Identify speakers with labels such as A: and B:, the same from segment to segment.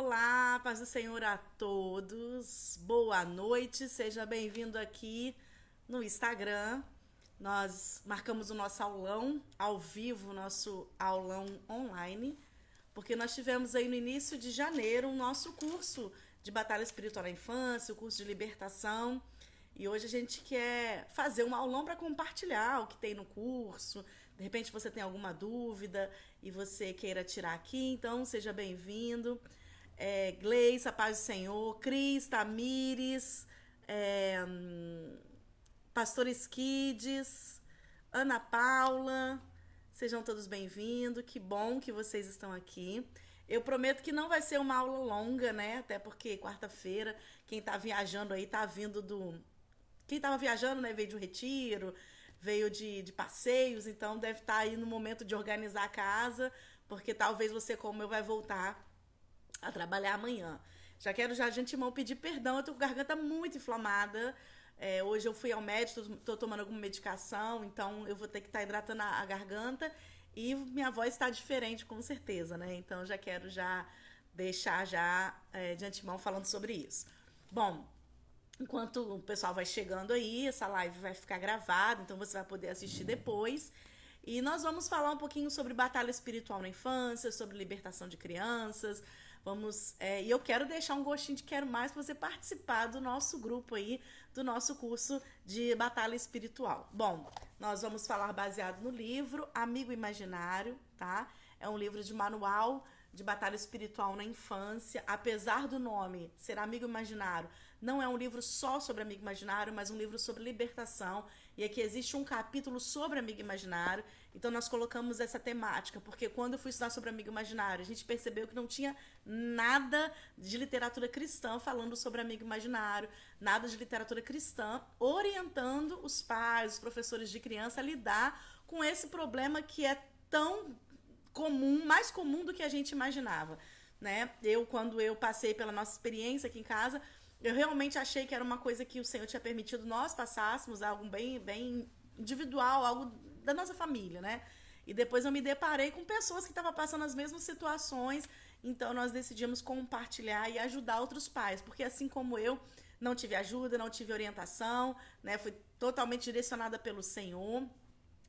A: Olá, paz do Senhor a todos. Boa noite, seja bem-vindo aqui no Instagram. Nós marcamos o nosso aulão ao vivo, nosso aulão online, porque nós tivemos aí no início de janeiro o nosso curso de Batalha Espiritual na Infância, o curso de libertação. E hoje a gente quer fazer um aulão para compartilhar o que tem no curso. De repente você tem alguma dúvida e você queira tirar aqui, então seja bem-vindo. Gleice, a paz do Senhor, Cris, Tamires, Pastores Kids, Ana Paula, sejam todos bem-vindos, que bom que vocês estão aqui. Eu prometo que não vai ser uma aula longa, né? Até porque quarta-feira, quem tá viajando aí tá vindo do... Quem tava viajando, né, veio de um retiro, veio de passeios, então deve estar aí no momento de organizar a casa, porque talvez você, como eu, vai voltar a trabalhar amanhã. Já quero já de antemão pedir perdão, eu tô com a garganta muito inflamada. Hoje eu fui ao médico, tô tomando alguma medicação, então eu vou ter que estar hidratando a garganta e minha voz está diferente, com certeza, né? Então já quero já deixar de antemão falando sobre isso. Bom, enquanto o pessoal vai chegando aí, essa live vai ficar gravada, então você vai poder assistir depois. E nós vamos falar um pouquinho sobre batalha espiritual na infância, sobre libertação de crianças. E eu quero deixar um gostinho de quero mais para você participar do nosso grupo aí, do nosso curso de batalha espiritual. Bom, nós vamos falar baseado no livro Amigo Imaginário, tá? É um livro de manual de batalha espiritual na infância. Apesar do nome ser Amigo Imaginário, não é um livro só sobre amigo imaginário, mas um livro sobre libertação. E aqui existe um capítulo sobre amigo imaginário. Então nós colocamos essa temática, porque quando eu fui estudar sobre amigo imaginário, a gente percebeu que não tinha nada de literatura cristã falando sobre amigo imaginário, nada de literatura cristã orientando os pais, os professores de criança a lidar com esse problema que é tão comum, mais comum do que a gente imaginava, né? Quando eu passei pela nossa experiência aqui em casa, eu realmente achei que era uma coisa que o Senhor tinha permitido nós passássemos, algo bem, bem individual, algo da nossa família, né? E depois eu me deparei com pessoas que estavam passando as mesmas situações, então nós decidimos compartilhar e ajudar outros pais, porque assim como eu não tive ajuda, não tive orientação, né? Fui totalmente direcionada pelo Senhor,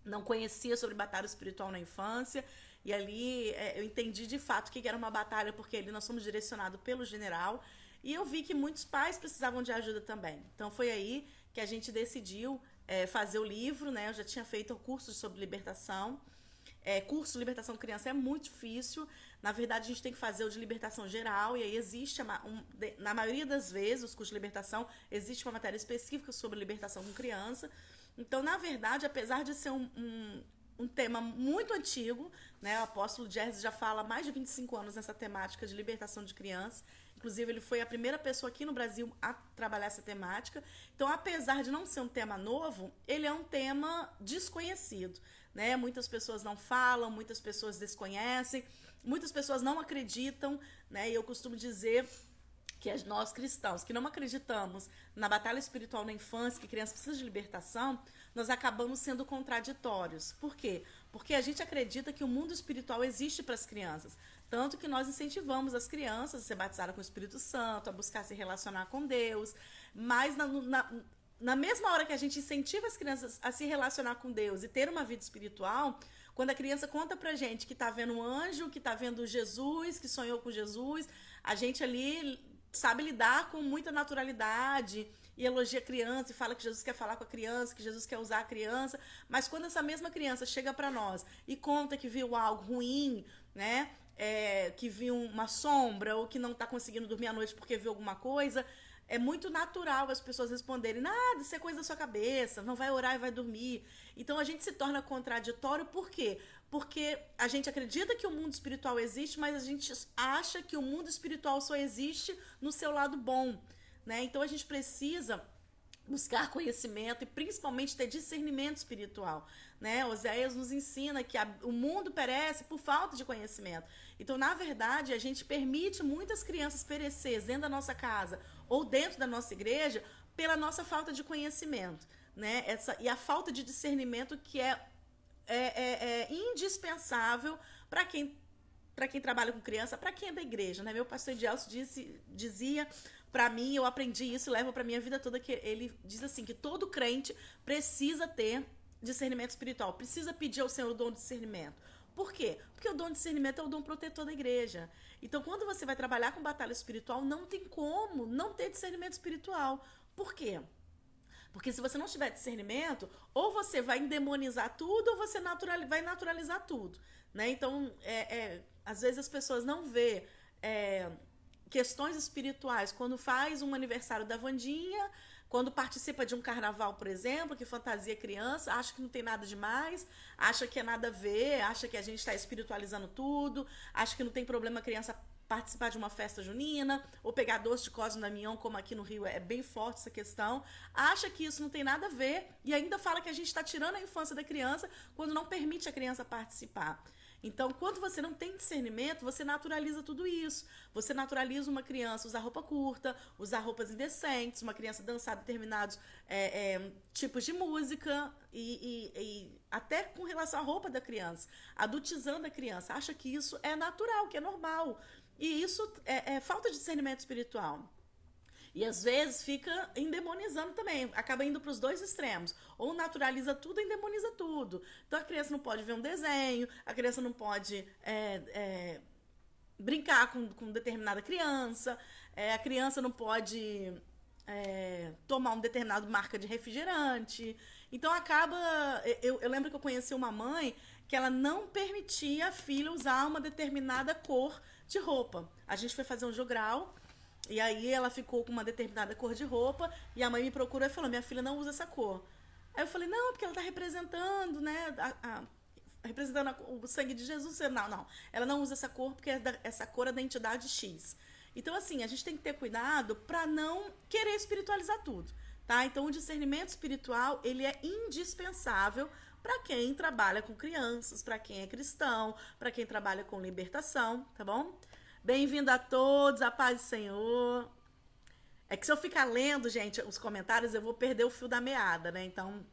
A: não conhecia sobre batalha espiritual na infância, e ali eu entendi de fato o que era uma batalha, porque ali nós somos direcionados pelo general, e eu vi que muitos pais precisavam de ajuda também. Então foi aí que a gente decidiu fazer o livro, né? Eu já tinha feito cursos sobre libertação. Curso de libertação de criança é muito difícil. Na verdade, a gente tem que fazer o de libertação geral, e aí existe, na maioria das vezes, os cursos de libertação, existe uma matéria específica sobre libertação com criança. Então, na verdade, apesar de ser um tema muito antigo, né? O apóstolo Jerzy já fala há mais de 25 anos nessa temática de libertação de crianças. Inclusive, ele foi a primeira pessoa aqui no Brasil a trabalhar essa temática. Então, apesar de não ser um tema novo, ele é um tema desconhecido, né? Muitas pessoas não falam, muitas pessoas desconhecem, muitas pessoas não acreditam, né? E eu costumo dizer que nós cristãos que não acreditamos na batalha espiritual na infância, que criança precisa de libertação, nós acabamos sendo contraditórios. Por quê? Porque a gente acredita que o mundo espiritual existe para as crianças. Tanto que nós incentivamos as crianças a ser batizadas com o Espírito Santo, a buscar se relacionar com Deus. Mas na mesma hora que a gente incentiva as crianças a se relacionar com Deus e ter uma vida espiritual, quando a criança conta pra gente que tá vendo um anjo, que tá vendo Jesus, que sonhou com Jesus, a gente ali sabe lidar com muita naturalidade e elogia a criança e fala que Jesus quer falar com a criança, que Jesus quer usar a criança, mas quando essa mesma criança chega para nós e conta que viu algo ruim, né, que viu uma sombra ou que não está conseguindo dormir à noite porque viu alguma coisa, é muito natural as pessoas responderem, nada, isso é coisa da sua cabeça, não vai orar e vai dormir. Então a gente se torna contraditório, por quê? Porque a gente acredita que o mundo espiritual existe, mas a gente acha que o mundo espiritual só existe no seu lado bom, né? Então a gente precisa buscar conhecimento e principalmente ter discernimento espiritual, né? Oséias nos ensina que o mundo perece por falta de conhecimento. Então, na verdade, a gente permite muitas crianças perecer dentro da nossa casa ou dentro da nossa igreja pela nossa falta de conhecimento, né? E a falta de discernimento que é indispensável para quem para quem trabalha com criança, para quem é da igreja, né? Meu pastor Edielso dizia para mim, eu aprendi isso, levo para minha vida toda, que ele diz assim, que todo crente precisa ter discernimento espiritual, precisa pedir ao Senhor o dom de discernimento. Por quê? Porque o dom de discernimento é o dom protetor da igreja. Então, quando você vai trabalhar com batalha espiritual, não tem como não ter discernimento espiritual. Por quê? Porque se você não tiver discernimento, ou você vai endemonizar tudo, ou você vai naturalizar tudo. Né? Então, às vezes as pessoas não vê questões espirituais quando faz um aniversário da Wandinha, quando participa de um carnaval, por exemplo, que fantasia criança, acha que não tem nada demais, acha que é nada a ver, acha que a gente está espiritualizando tudo, acha que não tem problema a criança participar de uma festa junina, ou pegar doce de Cosme e Damião, como aqui no Rio é bem forte essa questão, acha que isso não tem nada a ver e ainda fala que a gente está tirando a infância da criança quando não permite a criança participar. Então, quando você não tem discernimento, você naturaliza tudo isso. Você naturaliza uma criança usar roupa curta, usar roupas indecentes, uma criança dançar determinados tipos de música e até com relação à roupa da criança, adultizando a criança. Acha que isso é natural, que é normal. E isso é falta de discernimento espiritual. E às vezes fica endemonizando também, acaba indo para os dois extremos. Ou naturaliza tudo, endemoniza tudo. Então a criança não pode ver um desenho, a criança não pode brincar com determinada criança, a criança não pode tomar uma determinada marca de refrigerante. Então acaba... Eu lembro que eu conheci uma mãe que ela não permitia a filha usar uma determinada cor de roupa. A gente foi fazer um jogral... E aí ela ficou com uma determinada cor de roupa e a mãe me procurou e falou, minha filha não usa essa cor. Aí eu falei, não, porque ela tá representando, né, representando o sangue de Jesus. Não, ela não usa essa cor porque essa cor é da entidade X. Então, assim, a gente tem que ter cuidado para não querer espiritualizar tudo, tá? Então, o discernimento espiritual, ele é indispensável para quem trabalha com crianças, para quem é cristão, para quem trabalha com libertação, tá bom? Bem-vindo a todos, a paz do Senhor. É que se eu ficar lendo, gente, os comentários, eu vou perder o fio da meada, né? Então,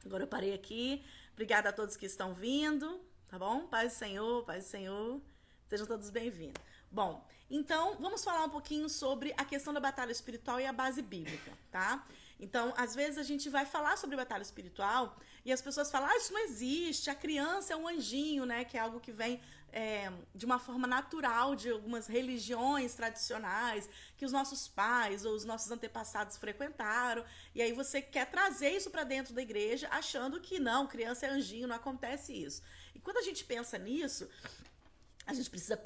A: agora eu parei aqui. Obrigada a todos que estão vindo, tá bom? Paz do Senhor, paz do Senhor. Sejam todos bem-vindos. Bom, então, vamos falar um pouquinho sobre a questão da batalha espiritual e a base bíblica, tá? Então, às vezes a gente vai falar sobre batalha espiritual e as pessoas falam, isso não existe, a criança é um anjinho, né? Que é algo que vem de uma forma natural de algumas religiões tradicionais que os nossos pais ou os nossos antepassados frequentaram. E aí você quer trazer isso para dentro da igreja achando que não, criança é anjinho, não acontece isso. E quando a gente pensa nisso... A gente precisa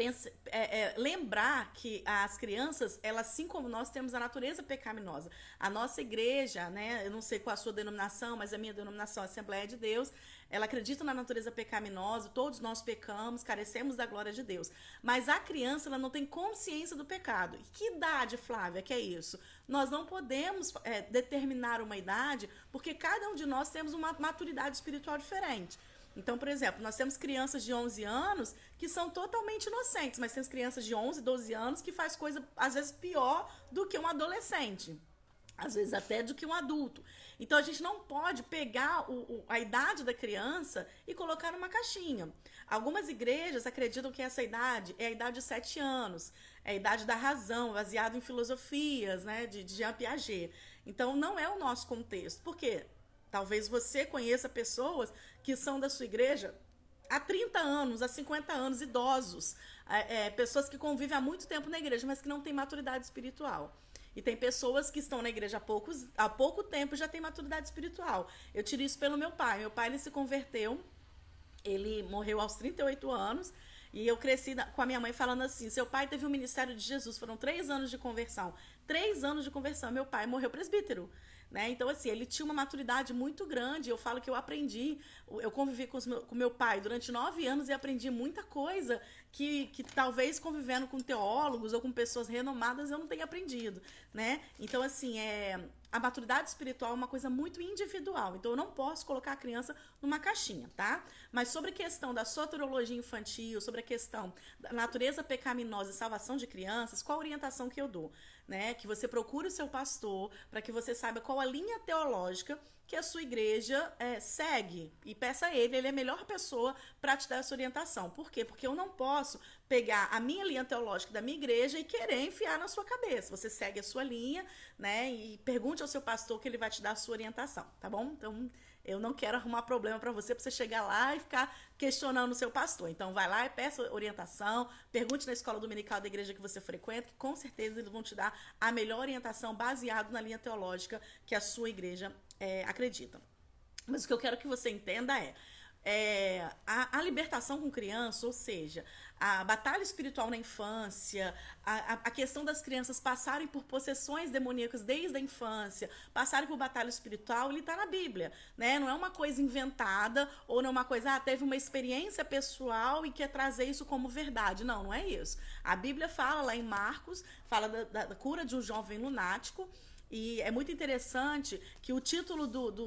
A: lembrar que as crianças, elas, assim como nós, temos a natureza pecaminosa. A nossa igreja, né, eu não sei qual a sua denominação, mas a minha denominação, a Assembleia de Deus, ela acredita na natureza pecaminosa, todos nós pecamos, carecemos da glória de Deus. Mas a criança, ela não tem consciência do pecado. E que idade, Flávia, que é isso? Nós não podemos determinar uma idade, porque cada um de nós temos uma maturidade espiritual diferente. Então, por exemplo, nós temos crianças de 11 anos que são totalmente inocentes, mas temos crianças de 11, 12 anos que faz coisa, às vezes, pior do que um adolescente. Às vezes até do que um adulto. Então, a gente não pode pegar a idade da criança e colocar numa caixinha. Algumas igrejas acreditam que essa idade é a idade de 7 anos, é a idade da razão, baseado em filosofias, né, de Jean Piaget. Então, não é o nosso contexto. Por quê? Talvez você conheça pessoas que são da sua igreja há 30 anos, há 50 anos, idosos. Pessoas que convivem há muito tempo na igreja, mas que não têm maturidade espiritual. E tem pessoas que estão na igreja há pouco tempo e já têm maturidade espiritual. Eu tiro isso pelo meu pai. Meu pai, ele se converteu, ele morreu aos 38 anos, e eu cresci com a minha mãe falando assim, seu pai teve o ministério de Jesus, foram 3 anos de conversão. 3 anos de conversão, meu pai morreu presbítero. Né? Então, assim, ele tinha uma maturidade muito grande. Eu falo que eu aprendi, eu convivi com meu pai durante 9 anos e aprendi muita coisa que talvez convivendo com teólogos ou com pessoas renomadas eu não tenha aprendido, né? Então, assim, a maturidade espiritual é uma coisa muito individual. Então, eu não posso colocar a criança numa caixinha, tá? Mas sobre a questão da soteriologia infantil, sobre a questão da natureza pecaminosa e salvação de crianças, qual a orientação que eu dou? Né? Que você procure o seu pastor para que você saiba qual a linha teológica que a sua igreja segue. E peça a ele é a melhor pessoa para te dar essa orientação. Por quê? Porque eu não posso pegar a minha linha teológica da minha igreja e querer enfiar na sua cabeça. Você segue a sua linha, né? E pergunte ao seu pastor que ele vai te dar a sua orientação, tá bom? Então, eu não quero arrumar problema para você chegar lá e ficar questionando o seu pastor. Então, vai lá e peça orientação, pergunte na escola dominical da igreja que você frequenta, que com certeza eles vão te dar a melhor orientação baseado na linha teológica que a sua igreja acredita. Mas o que eu quero que você entenda a libertação com criança, ou seja, a batalha espiritual na infância, a questão das crianças passarem por possessões demoníacas desde a infância, passarem por batalha espiritual, ele está na Bíblia, né? Não é uma coisa inventada, ou não é uma coisa, teve uma experiência pessoal e quer trazer isso como verdade. Não, não é isso. A Bíblia fala lá em Marcos, fala da cura de um jovem lunático. E é muito interessante que o título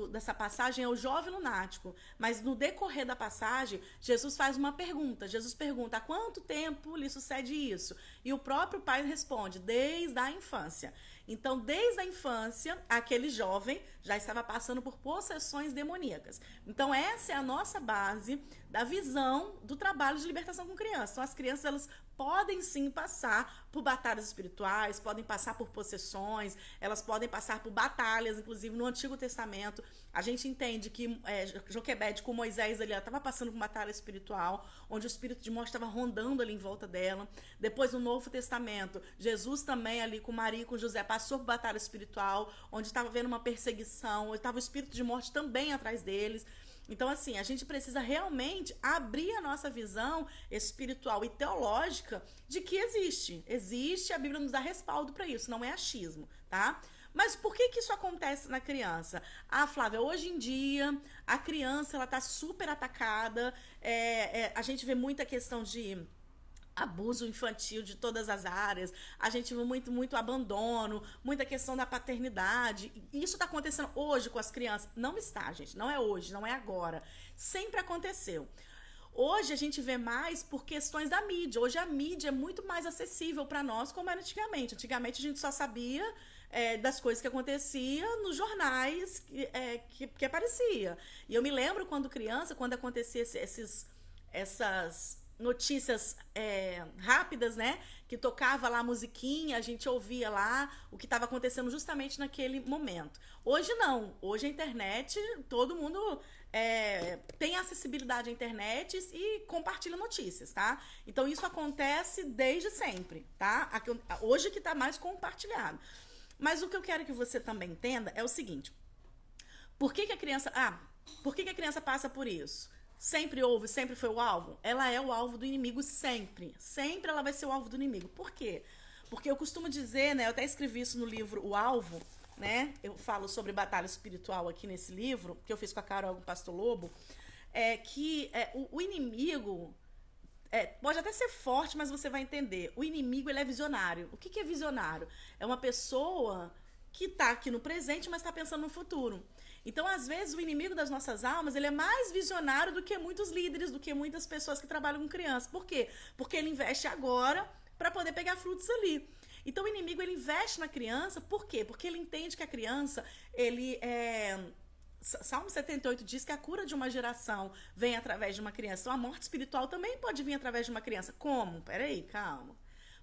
A: dessa passagem é o jovem lunático, mas no decorrer da passagem, Jesus faz uma pergunta. Jesus pergunta, há quanto tempo lhe sucede isso? E o próprio pai responde, desde a infância. Então, desde a infância, aquele jovem já estava passando por possessões demoníacas. Então, essa é a nossa base da visão do trabalho de libertação com crianças. Então, as crianças, elas podem sim passar por batalhas espirituais, podem passar por possessões, elas podem passar por batalhas, inclusive no Antigo Testamento. A gente entende que Joquebede com Moisés ali, ela estava passando por uma batalha espiritual, onde o espírito de morte estava rondando ali em volta dela. Depois, no Novo Testamento, Jesus também ali com Maria e com José passou por batalha espiritual, onde estava havendo uma perseguição, onde estava o espírito de morte também atrás deles. Então, assim, a gente precisa realmente abrir a nossa visão espiritual e teológica de que existe, a Bíblia nos dá respaldo para isso, não é achismo, tá? Mas por que isso acontece na criança? Flávia, hoje em dia, a criança, ela tá super atacada, a gente vê muita questão de abuso infantil de todas as áreas, a gente vê muito abandono, muita questão da paternidade. Isso está acontecendo hoje com as crianças. Não está, gente, não é hoje, não é agora. Sempre aconteceu. Hoje a gente vê mais por questões da mídia. Hoje a mídia é muito mais acessível para nós como era antigamente. Antigamente a gente só sabia das coisas que aconteciam nos jornais que aparecia. E eu me lembro quando criança, quando acontecia essas notícias rápidas, né? Que tocava lá a musiquinha, a gente ouvia lá o que estava acontecendo justamente naquele momento. Hoje não. Hoje a internet, todo mundo tem acessibilidade à internet e compartilha notícias, tá? Então isso acontece desde sempre, tá? Hoje que está mais compartilhado. Mas o que eu quero que você também entenda é o seguinte. Por que a criança passa por isso? Sempre houve, sempre foi o alvo? Ela é o alvo do inimigo sempre. Sempre ela vai ser o alvo do inimigo. Por quê? Porque eu costumo dizer, né? Eu até escrevi isso no livro O Alvo, né? Eu falo sobre batalha espiritual aqui nesse livro, que eu fiz com a Carol, com o Pastor Lobo, que o inimigo pode até ser forte, mas você vai entender. O inimigo, ele é visionário. O que é visionário? É uma pessoa que está aqui no presente, mas está pensando no futuro. Então, às vezes, o inimigo das nossas almas, ele é mais visionário do que muitos líderes, do que muitas pessoas que trabalham com crianças. Por quê? Porque ele investe agora para poder pegar frutos ali. Então, o inimigo, ele investe na criança, por quê? Porque ele entende que a criança, Salmo 78 diz que a cura de uma geração vem através de uma criança. Então, a morte espiritual também pode vir através de uma criança. Como? Peraí, calma.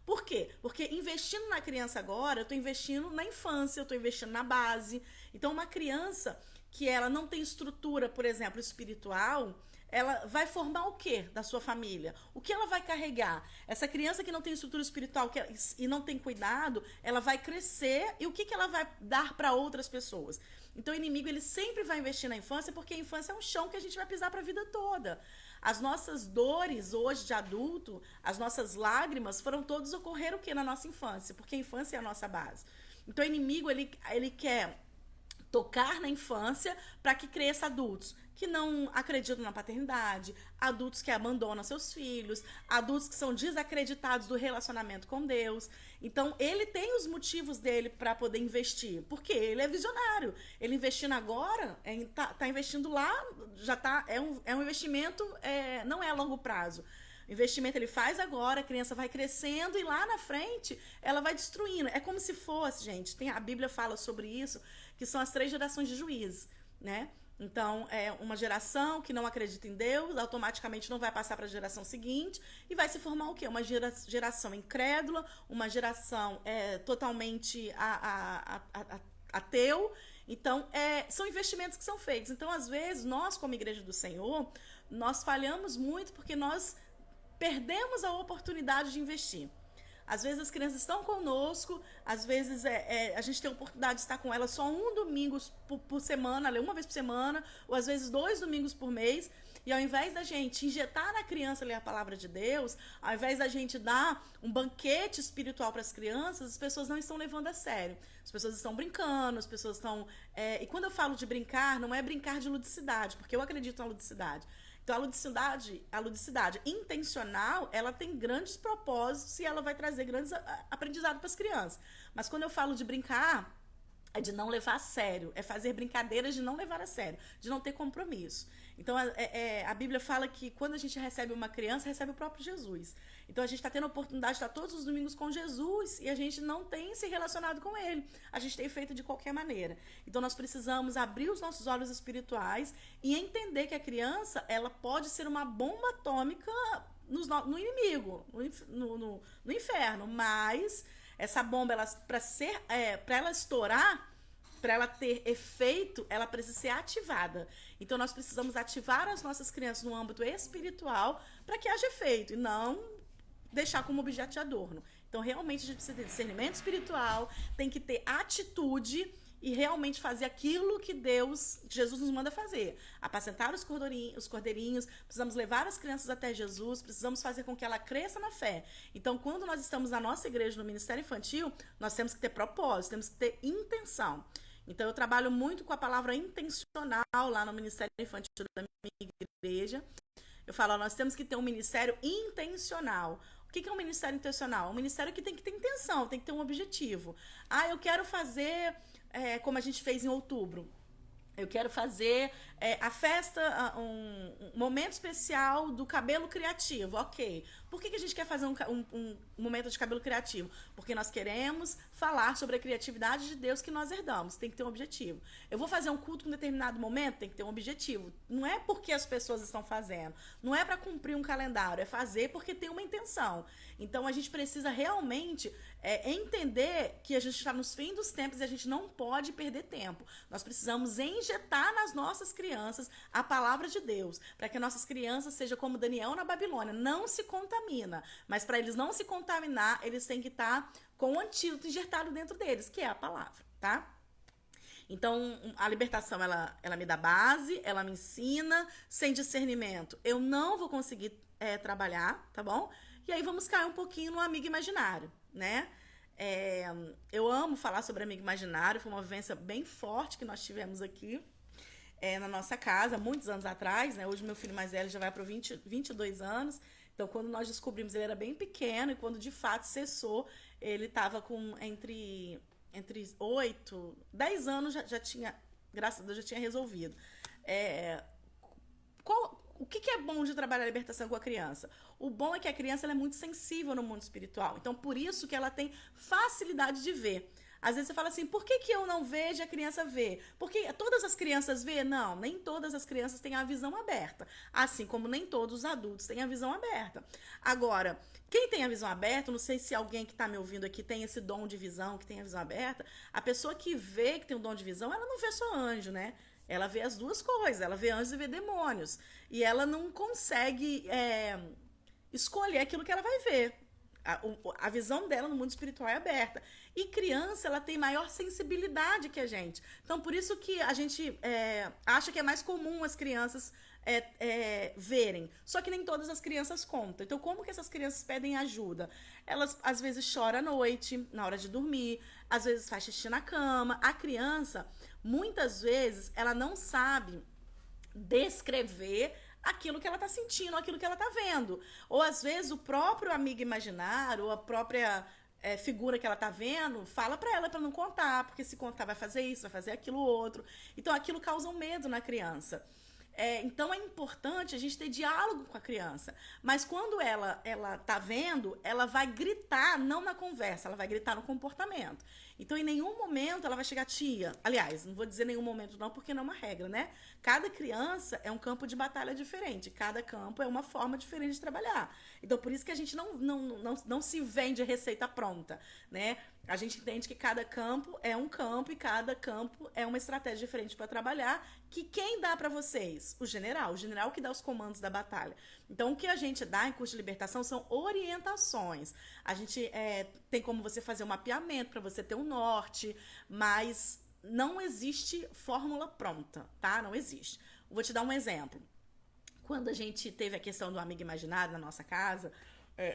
A: Por quê? Porque investindo na criança agora, eu estou investindo na infância, eu estou investindo na base. Então, uma criança que ela não tem estrutura, por exemplo, espiritual, ela vai formar o quê da sua família? O que ela vai carregar? Essa criança que não tem estrutura espiritual e não tem cuidado, ela vai crescer e o que ela vai dar para outras pessoas? Então, o inimigo, ele sempre vai investir na infância, porque a infância é um chão que a gente vai pisar para a vida toda. As nossas dores hoje de adulto, as nossas lágrimas foram todas ocorrer o quê na nossa infância? Porque a infância é a nossa base. Então, o inimigo, ele quer tocar na infância para que cresça adultos que não acreditam na paternidade, adultos que abandonam seus filhos, adultos que são desacreditados do relacionamento com Deus. Então, ele tem os motivos dele para poder investir, porque ele é visionário. Ele investindo agora, tá investindo lá, já tá, é um investimento, não é a longo prazo. O investimento ele faz agora, a criança vai crescendo e lá na frente ela vai destruindo. É como se fosse, gente, a Bíblia fala sobre isso, que são as 3 gerações de juízes. né? Então, é uma geração que não acredita em Deus, automaticamente não vai passar para a geração seguinte e vai se formar o quê? Uma geração incrédula, uma geração totalmente ateu. Então, são investimentos que são feitos. Então, às vezes, nós, como Igreja do Senhor, nós falhamos muito porque nós perdemos a oportunidade de investir. Às vezes as crianças estão conosco, às vezes a gente tem a oportunidade de estar com elas só um domingo por semana, uma vez por semana, ou às vezes 2 domingos por mês, e ao invés da gente injetar na criança ler a palavra de Deus, ao invés da gente dar um banquete espiritual para as crianças, as pessoas não estão levando a sério. As pessoas estão brincando, as pessoas estão... e quando eu falo de brincar, não é brincar de ludicidade, porque eu acredito na ludicidade. Então, a ludicidade intencional, ela tem grandes propósitos e ela vai trazer grandes aprendizados para as crianças. Mas quando eu falo de brincar, é de não levar a sério, é fazer brincadeiras de não levar a sério, de não ter compromisso. Então, a Bíblia fala que quando a gente recebe uma criança, recebe o próprio Jesus. Então, a gente está tendo a oportunidade de estar todos os domingos com Jesus e a gente não tem se relacionado com Ele. A gente tem feito de qualquer maneira. Então, nós precisamos abrir os nossos olhos espirituais e entender que a criança, ela pode ser uma bomba atômica no inimigo, no inferno. Mas essa bomba, para ela estourar, para ela ter efeito, ela precisa ser ativada. Então, nós precisamos ativar as nossas crianças no âmbito espiritual para que haja efeito e não deixar como objeto de adorno. Então, realmente, a gente precisa ter discernimento espiritual, tem que ter atitude e realmente fazer aquilo que Jesus nos manda fazer. Apacentar os cordeirinhos, precisamos levar as crianças até Jesus, precisamos fazer com que ela cresça na fé. Então, quando nós estamos na nossa igreja, no Ministério Infantil, nós temos que ter propósito, temos que ter intenção. Então, eu trabalho muito com a palavra intencional lá no Ministério Infantil da minha igreja. Eu falo, nós temos que ter um ministério intencional. O que é um ministério intencional? Um ministério que tem que ter intenção, tem que ter um objetivo. Eu quero fazer, como a gente fez em outubro. Eu quero fazer a festa, um momento especial do cabelo criativo. Ok. Por que a gente quer fazer um momento de cabelo criativo? Porque nós queremos falar sobre a criatividade de Deus que nós herdamos. Tem que ter um objetivo. Eu vou fazer um culto em um determinado momento? Tem que ter um objetivo. Não é porque as pessoas estão fazendo. Não é para cumprir um calendário. É fazer porque tem uma intenção. Então, a gente precisa realmente entender que a gente está nos fins dos tempos e a gente não pode perder tempo. Nós precisamos injetar nas nossas crianças a palavra de Deus, para que nossas crianças sejam como Daniel na Babilônia, não se contamina, mas para eles não se contaminar, eles têm que estar com o antídoto injetado dentro deles, que é a palavra, tá? Então, a libertação, ela me dá base, ela me ensina, sem discernimento, eu não vou conseguir trabalhar, tá bom? E aí vamos cair um pouquinho no amigo imaginário, né? Eu amo falar sobre amigo imaginário, foi uma vivência bem forte que nós tivemos aqui na nossa casa, muitos anos atrás, né? Hoje meu filho mais velho já vai para 22 anos, então quando nós descobrimos ele era bem pequeno e quando de fato cessou, ele estava com entre 8, 10 anos já tinha, graças a Deus, já tinha resolvido. O que é bom de trabalhar a libertação com a criança? O bom é que a criança ela é muito sensível no mundo espiritual. Então, por isso que ela tem facilidade de ver. Às vezes você fala assim, por que eu não vejo e a criança vê? Porque todas as crianças vê? Não, nem todas as crianças têm a visão aberta. Assim como nem todos os adultos têm a visão aberta. Agora, quem tem a visão aberta, não sei se alguém que está me ouvindo aqui tem esse dom de visão, que tem a visão aberta, a pessoa que vê que tem o dom de visão, ela não vê só anjo, né? Ela vê as duas coisas, ela vê anjos e vê demônios. E ela não consegue escolher aquilo que ela vai ver. A visão dela no mundo espiritual é aberta. E criança, ela tem maior sensibilidade que a gente. Então, por isso que a gente acha que é mais comum as crianças verem. Só que nem todas as crianças contam. Então, como que essas crianças pedem ajuda? Elas, às vezes, choram à noite, na hora de dormir. Às vezes, faz xixi na cama. A criança, muitas vezes, ela não sabe descrever aquilo que ela está sentindo, aquilo que ela está vendo. Ou, às vezes, o próprio amigo imaginário, ou a própria figura que ela está vendo, fala para ela para não contar, porque se contar vai fazer isso, vai fazer aquilo outro. Então, aquilo causa um medo na criança. Então é importante a gente ter diálogo com a criança. Mas quando ela tá vendo, ela vai gritar, não na conversa, ela vai gritar no comportamento. Então, em nenhum momento ela vai chegar, tia. Aliás, não vou dizer nenhum momento não, porque não é uma regra, né? Cada criança é um campo de batalha diferente. Cada campo é uma forma diferente de trabalhar. Então, por isso que a gente não se vende receita pronta, né? A gente entende que cada campo é um campo e cada campo é uma estratégia diferente para trabalhar, que quem dá para vocês? O general que dá os comandos da batalha. Então, o que a gente dá em curso de libertação são orientações. A gente tem como você fazer um mapeamento para você ter um norte, mas não existe fórmula pronta, tá? Não existe. Vou te dar um exemplo. Quando a gente teve a questão do amigo imaginário na nossa casa,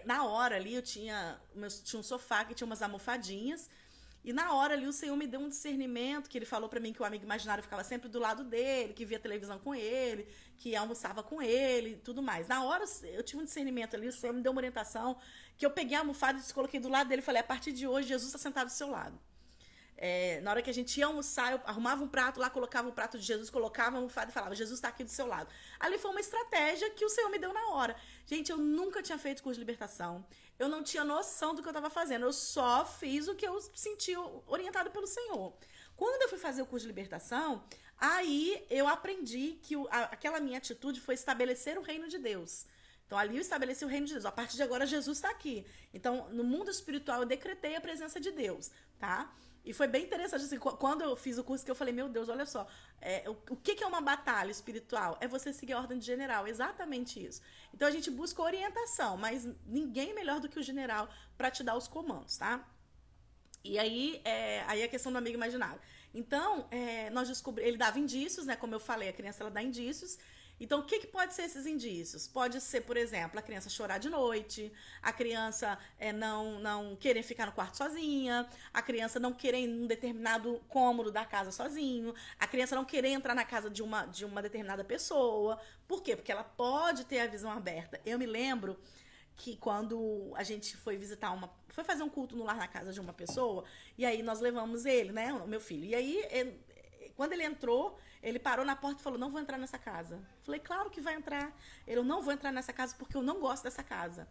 A: na hora ali eu tinha um sofá que tinha umas almofadinhas, e na hora ali o Senhor me deu um discernimento, que ele falou pra mim que o amigo imaginário ficava sempre do lado dele, que via televisão com ele, que almoçava com ele e tudo mais. Na hora eu tive um discernimento ali, o Senhor me deu uma orientação, que eu peguei a almofada e coloquei do lado dele e falei, a partir de hoje Jesus está sentado do seu lado. Na hora que a gente ia almoçar, eu arrumava um prato lá, colocava o prato de Jesus, colocava a almofada e falava, Jesus está aqui do seu lado. Ali foi uma estratégia que o Senhor me deu na hora. Gente, eu nunca tinha feito curso de libertação. Eu não tinha noção do que eu estava fazendo. Eu só fiz o que eu senti orientado pelo Senhor. Quando eu fui fazer o curso de libertação, aí eu aprendi que aquela minha atitude foi estabelecer o reino de Deus. Então, ali eu estabeleci o reino de Deus. A partir de agora, Jesus está aqui. Então, no mundo espiritual, eu decretei a presença de Deus, tá? E foi bem interessante, assim, quando eu fiz o curso, que eu falei, meu Deus, olha só, o que é uma batalha espiritual? É você seguir a ordem de general, exatamente isso. Então, a gente busca orientação, mas ninguém melhor do que o general para te dar os comandos, tá? E aí a questão do amigo imaginário. Então, nós descobrimos, ele dava indícios, né? Como eu falei, a criança, ela dá indícios. Então, o que pode ser esses indícios? Pode ser, por exemplo, a criança chorar de noite, a criança não querer ficar no quarto sozinha, a criança não querer ir em um determinado cômodo da casa sozinho, a criança não querer entrar na casa de uma determinada pessoa. Por quê? Porque ela pode ter a visão aberta. Eu me lembro que quando a gente foi foi fazer um culto no lar na casa de uma pessoa, e aí nós levamos ele, né, o meu filho. E aí, quando ele entrou, ele parou na porta e falou, não vou entrar nessa casa. Eu falei, claro que vai entrar. Eu não vou entrar nessa casa porque eu não gosto dessa casa.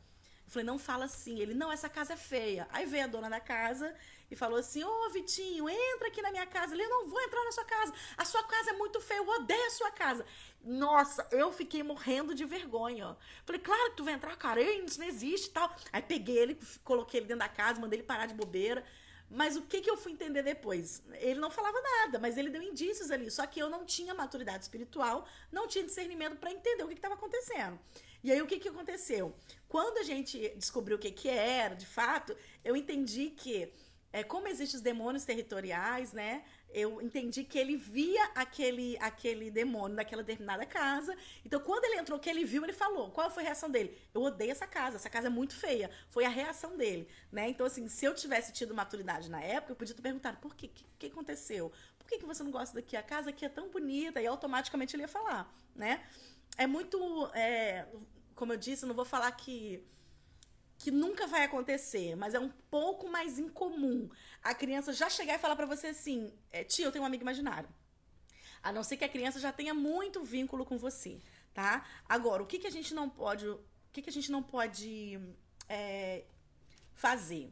A: Eu falei, não fala assim. Ele, não, essa casa é feia. Aí veio a dona da casa e falou assim, ô Vitinho, entra aqui na minha casa. Ele, eu não vou entrar na sua casa. A sua casa é muito feia, eu odeio a sua casa. Nossa, eu fiquei morrendo de vergonha. Falei, claro que tu vai entrar, cara, isso não existe e tal. Aí peguei ele, coloquei ele dentro da casa, mandei ele parar de bobeira. Mas o que eu fui entender depois? Ele não falava nada, mas ele deu indícios ali. Só que eu não tinha maturidade espiritual, não tinha discernimento para entender o que estava acontecendo. E aí, o que aconteceu? Quando a gente descobriu o que era, de fato, eu entendi que, como existem os demônios territoriais, né? Eu entendi que ele via aquele demônio naquela determinada casa. Então, quando ele entrou, que ele viu, ele falou. Qual foi a reação dele? Eu odeio essa casa é muito feia. Foi a reação dele, né? Então, assim, se eu tivesse tido maturidade na época, eu podia ter perguntado, por quê? O que aconteceu? Por que você não gosta daqui? A casa aqui é tão bonita. E automaticamente ele ia falar, né? É muito... como eu disse, eu não vou falar que nunca vai acontecer, mas é um pouco mais incomum a criança já chegar e falar pra você assim, tia, eu tenho um amigo imaginário. A não ser que a criança já tenha muito vínculo com você, tá? Agora, o que a gente não pode fazer?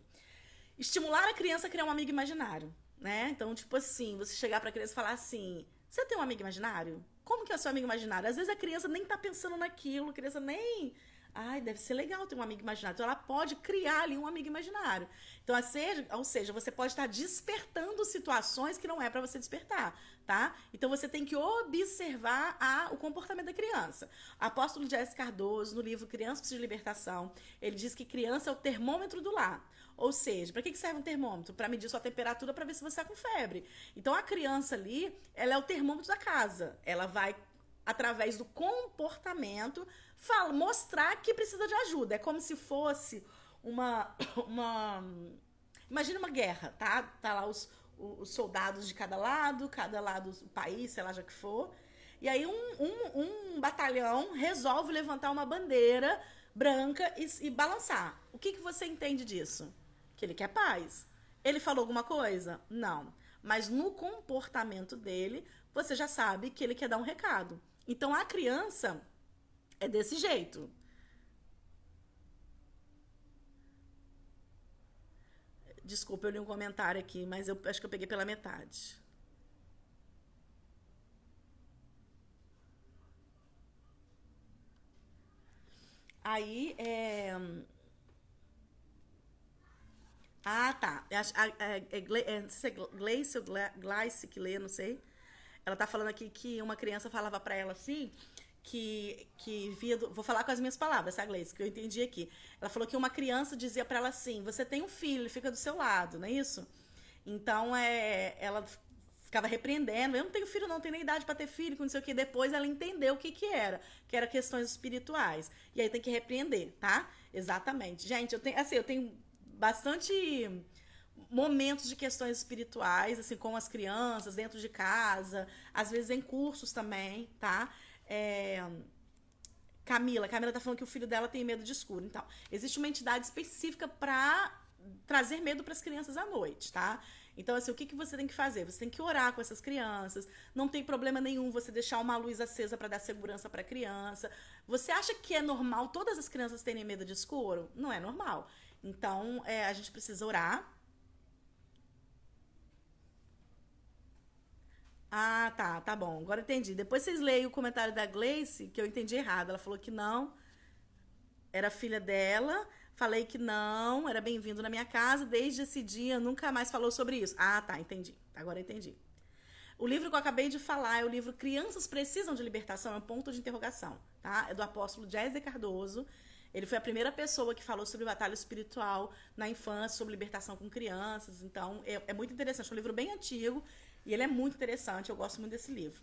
A: Estimular a criança a criar um amigo imaginário, né? Então, tipo assim, você chegar pra criança e falar assim, você tem um amigo imaginário? Como que é o seu amigo imaginário? Às vezes a criança nem tá pensando naquilo, a criança nem... Ai, deve ser legal ter um amigo imaginário. Então, ela pode criar ali um amigo imaginário. Então, ou seja, você pode estar despertando situações que não é para você despertar, tá? Então, você tem que observar o comportamento da criança. O apóstolo Jesse Cardoso, no livro Criança Precisa de Libertação, ele diz que criança é o termômetro do lar. Ou seja, para que serve um termômetro? Para medir sua temperatura, para ver se você está com febre. Então, a criança ali, ela é o termômetro da casa. Ela vai, através do comportamento, mostrar que precisa de ajuda. É como se fosse imagina uma guerra, tá? Tá lá os soldados de cada lado do país, sei lá já que for. E aí um batalhão resolve levantar uma bandeira branca e balançar. O que você entende disso? Que ele quer paz. Ele falou alguma coisa? Não. Mas no comportamento dele, você já sabe que ele quer dar um recado. Então a criança é desse jeito. Desculpa, eu li um comentário aqui, mas eu acho que eu peguei pela metade. Aí, ah, tá. Não sei se é Gleice ou Gleice que lê, não sei. Ela tá falando aqui que uma criança falava pra ela assim, que via. Vou falar com as minhas palavras, tá, Gleice? Que eu entendi aqui. Ela falou que uma criança dizia pra ela assim: você tem um filho, ele fica do seu lado, não é isso? Então, ela ficava repreendendo. Eu não tenho filho, não tenho nem idade pra ter filho, com não sei o que. Depois ela entendeu o que era questões espirituais. E aí tem que repreender, tá? Exatamente. Gente, eu tenho bastante momentos de questões espirituais, assim, com as crianças, dentro de casa, às vezes em cursos também, tá? É, Camila tá falando que o filho dela tem medo de escuro. Então, existe uma entidade específica para trazer medo para as crianças à noite, tá? Então, assim, o que você tem que fazer? Você tem que orar com essas crianças. Não tem problema nenhum você deixar uma luz acesa para dar segurança para a criança. Você acha que é normal todas as crianças terem medo de escuro? Não é normal. Então, a gente precisa orar. Ah, tá bom. Agora eu entendi. Depois vocês leem o comentário da Gleice, que eu entendi errado. Ela falou que não, era filha dela. Falei que não, era bem-vindo na minha casa. Desde esse dia, nunca mais falou sobre isso. Ah, tá, entendi. Agora eu entendi. O livro que eu acabei de falar é o livro Crianças Precisam de Libertação, é um ponto de interrogação, tá? É do apóstolo Jésder Cardoso. Ele foi a primeira pessoa que falou sobre batalha espiritual na infância, sobre libertação com crianças. Então, é muito interessante. É um livro bem antigo e ele é muito interessante. Eu gosto muito desse livro.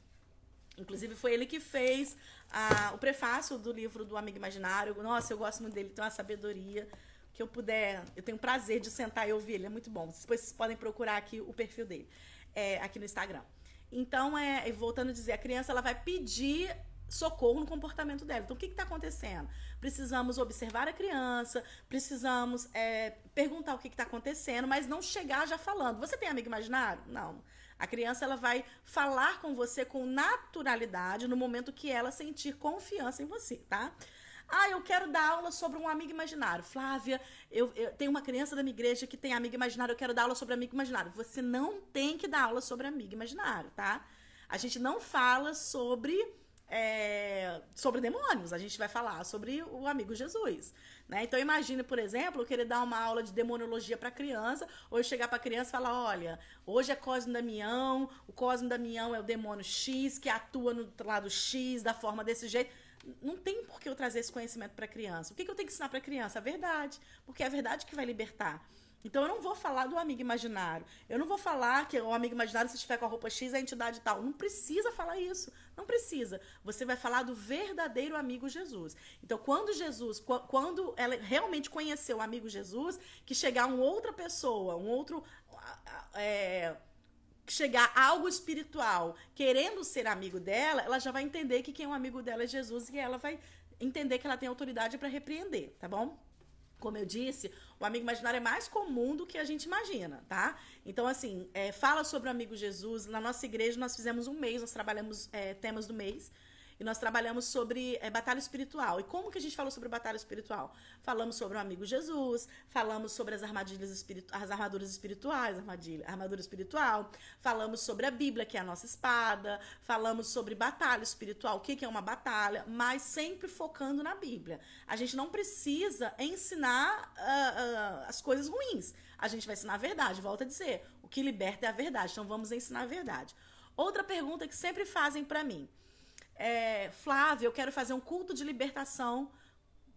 A: Inclusive, foi ele que fez o prefácio do livro do Amigo Imaginário. Nossa, eu gosto muito dele, tem uma sabedoria que eu tenho prazer de sentar e ouvir. Ele é muito bom. Depois vocês podem procurar aqui o perfil dele, aqui no Instagram. Então, voltando a dizer, a criança ela vai pedir socorro no comportamento dela. Então, o que está acontecendo? Precisamos observar a criança, precisamos perguntar o que está acontecendo, mas não chegar já falando. Você tem amigo imaginário? Não. A criança ela vai falar com você com naturalidade no momento que ela sentir confiança em você, tá? Ah, eu quero dar aula sobre um amigo imaginário. Flávia, eu tenho uma criança da minha igreja que tem amigo imaginário, eu quero dar aula sobre amigo imaginário. Você não tem que dar aula sobre amigo imaginário, tá? A gente não fala sobre demônios, a gente vai falar sobre o amigo Jesus, né? Então imagine, por exemplo, eu querer dar uma aula de demonologia para criança, ou eu chegar para criança e falar, olha, hoje é Cosmo Damião, o Cosmo Damião é o demônio X que atua no lado X da forma desse jeito. Não tem por que eu trazer esse conhecimento para criança. O que eu tenho que ensinar para criança? A verdade, porque é a verdade que vai libertar. Então eu não vou falar do amigo imaginário. Eu não vou falar que o amigo imaginário, se estiver com a roupa X, é a entidade tal. Não precisa falar isso. Não precisa. Você vai falar do verdadeiro amigo Jesus. Então, quando ela realmente conheceu o amigo Jesus, que chegar uma outra pessoa, chegar algo espiritual querendo ser amigo dela, ela já vai entender que quem é um amigo dela é Jesus e ela vai entender que ela tem autoridade para repreender, tá bom? Como eu disse, o amigo imaginário é mais comum do que a gente imagina, tá? Então, assim, fala sobre o amigo Jesus. Na nossa igreja, nós fizemos um mês, nós trabalhamos temas do mês. E nós trabalhamos sobre batalha espiritual. E como que a gente falou sobre batalha espiritual? Falamos sobre o amigo Jesus, falamos sobre as armadilhas espirituais, as armaduras espirituais, armadura espiritual, falamos sobre a Bíblia, que é a nossa espada, falamos sobre batalha espiritual, o que é uma batalha, mas sempre focando na Bíblia. A gente não precisa ensinar as coisas ruins. A gente vai ensinar a verdade, volto a dizer. O que liberta é a verdade, então vamos ensinar a verdade. Outra pergunta que sempre fazem para mim. Flávia, eu quero fazer um culto de libertação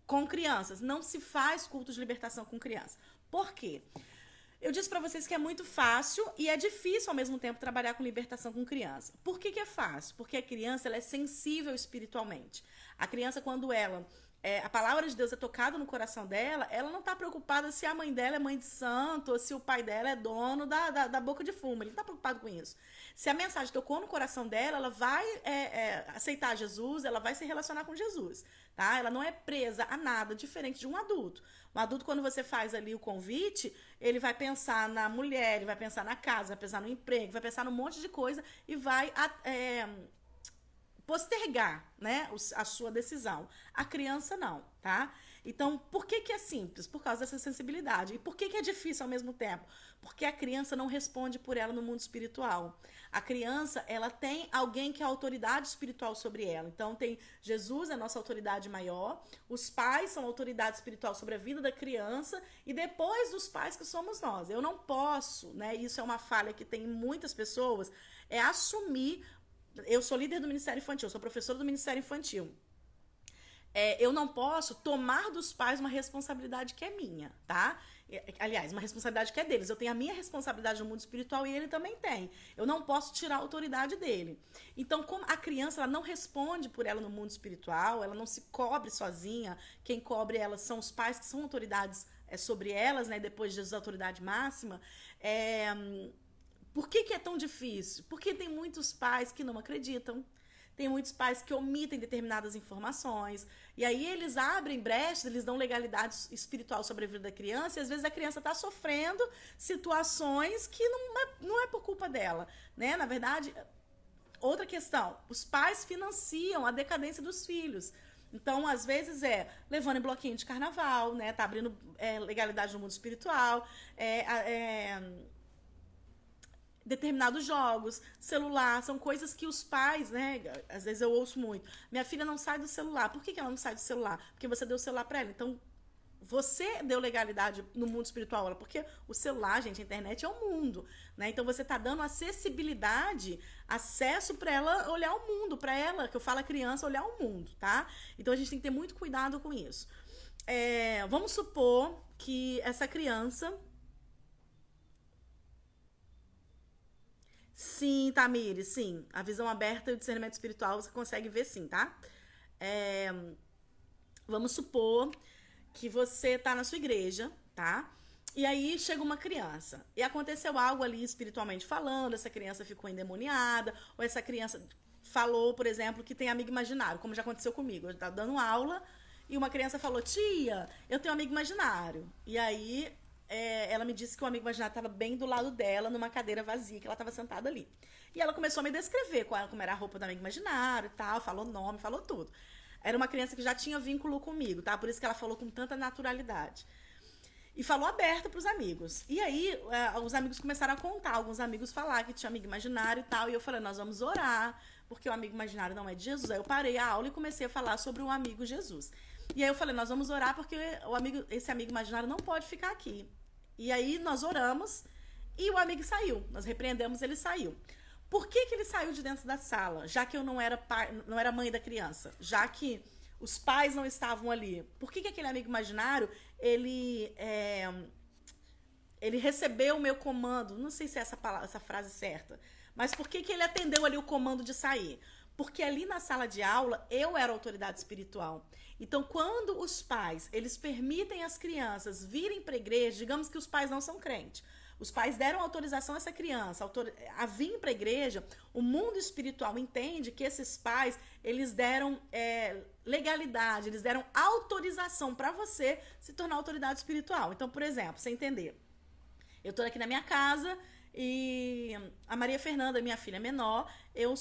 A: com crianças. Não se faz culto de libertação com crianças. Por quê? Eu disse para vocês que é muito fácil e é difícil ao mesmo tempo trabalhar com libertação com criança. Por que é fácil? Porque a criança ela é sensível espiritualmente. A criança, quando a palavra de Deus é tocada no coração dela, ela não está preocupada se a mãe dela é mãe de santo ou se o pai dela é dono da boca de fumo. Ele não está preocupado com isso. Se a mensagem tocou no coração dela, ela vai aceitar Jesus, ela vai se relacionar com Jesus, tá? Ela não é presa a nada diferente de um adulto. Um adulto, quando você faz ali o convite, ele vai pensar na mulher, ele vai pensar na casa, vai pensar no emprego, vai pensar num monte de coisa e vai postergar, né, a sua decisão. A criança não, tá? Então, por que é simples? Por causa dessa sensibilidade. E por que é difícil ao mesmo tempo? Porque a criança não responde por ela no mundo espiritual. A criança, ela tem alguém que é autoridade espiritual sobre ela. Então, tem Jesus, é a nossa autoridade maior. Os pais são autoridade espiritual sobre a vida da criança. E depois dos pais que somos nós. Eu não posso, né? Isso é uma falha que tem em muitas pessoas, é assumir. Eu sou líder do Ministério Infantil, sou professora do Ministério Infantil. Eu não posso tomar dos pais uma responsabilidade que é minha, tá? Aliás, uma responsabilidade que é deles. Eu tenho a minha responsabilidade no mundo espiritual e ele também tem. Eu não posso tirar a autoridade dele. Então, como a criança ela não responde por ela no mundo espiritual, ela não se cobre sozinha, quem cobre ela são os pais que são autoridades sobre elas, né? Depois de Jesus, a autoridade máxima. Por que é tão difícil? Porque tem muitos pais que não acreditam. Tem muitos pais que omitem determinadas informações. E aí eles abrem brechas, eles dão legalidade espiritual sobre a vida da criança. E às vezes a criança está sofrendo situações que não é por culpa dela, né? Na verdade, outra questão. Os pais financiam a decadência dos filhos. Então, às vezes levando em bloquinho de carnaval, né? Tá abrindo legalidade no mundo espiritual. Determinados jogos, celular, são coisas que os pais, né, às vezes eu ouço muito, minha filha não sai do celular. Por que ela não sai do celular? Porque você deu o celular para ela. Então, você deu legalidade no mundo espiritual, porque o celular, gente, a internet é o mundo, né? Então, você tá dando acessibilidade, acesso para ela olhar o mundo, para ela, que eu falo a criança, olhar o mundo, tá? Então, a gente tem que ter muito cuidado com isso. Vamos supor que essa criança... Sim, Tamires, sim. A visão aberta e o discernimento espiritual você consegue ver sim, tá? Vamos supor que você tá na sua igreja, tá? E aí chega uma criança. E aconteceu algo ali espiritualmente falando, essa criança ficou endemoniada, ou essa criança falou, por exemplo, que tem amigo imaginário, como já aconteceu comigo. Eu tava dando aula e uma criança falou, tia, eu tenho um amigo imaginário. E aí... ela me disse que o amigo imaginário estava bem do lado dela, numa cadeira vazia, que ela estava sentada ali. E ela começou a me descrever como era a roupa do amigo imaginário e tal, falou nome, falou tudo. Era uma criança que já tinha vínculo comigo, tá? Por isso que ela falou com tanta naturalidade. E falou aberto pros amigos. E aí, os amigos começaram a contar, alguns amigos falaram que tinha amigo imaginário e tal, e eu falei, nós vamos orar, porque o amigo imaginário não é de Jesus. Aí eu parei a aula e comecei a falar sobre o amigo Jesus. E aí eu falei, nós vamos orar porque esse amigo imaginário não pode ficar aqui. E aí nós oramos e o amigo saiu. Nós repreendemos, ele saiu. Por que ele saiu de dentro da sala? Já que eu não era mãe da criança. Já que os pais não estavam ali. Por que aquele amigo imaginário, ele recebeu o meu comando? Não sei se é essa frase certa. Mas por que ele atendeu ali o comando de sair? Porque ali na sala de aula, eu era autoridade espiritual. Então, quando os pais, eles permitem as crianças virem para a igreja, digamos que os pais não são crentes, os pais deram autorização a essa criança a vir para a igreja, o mundo espiritual entende que esses pais, eles deram legalidade, eles deram autorização para você se tornar autoridade espiritual. Então, por exemplo, você entender, eu estou aqui na minha casa... E a Maria Fernanda, minha filha menor, eu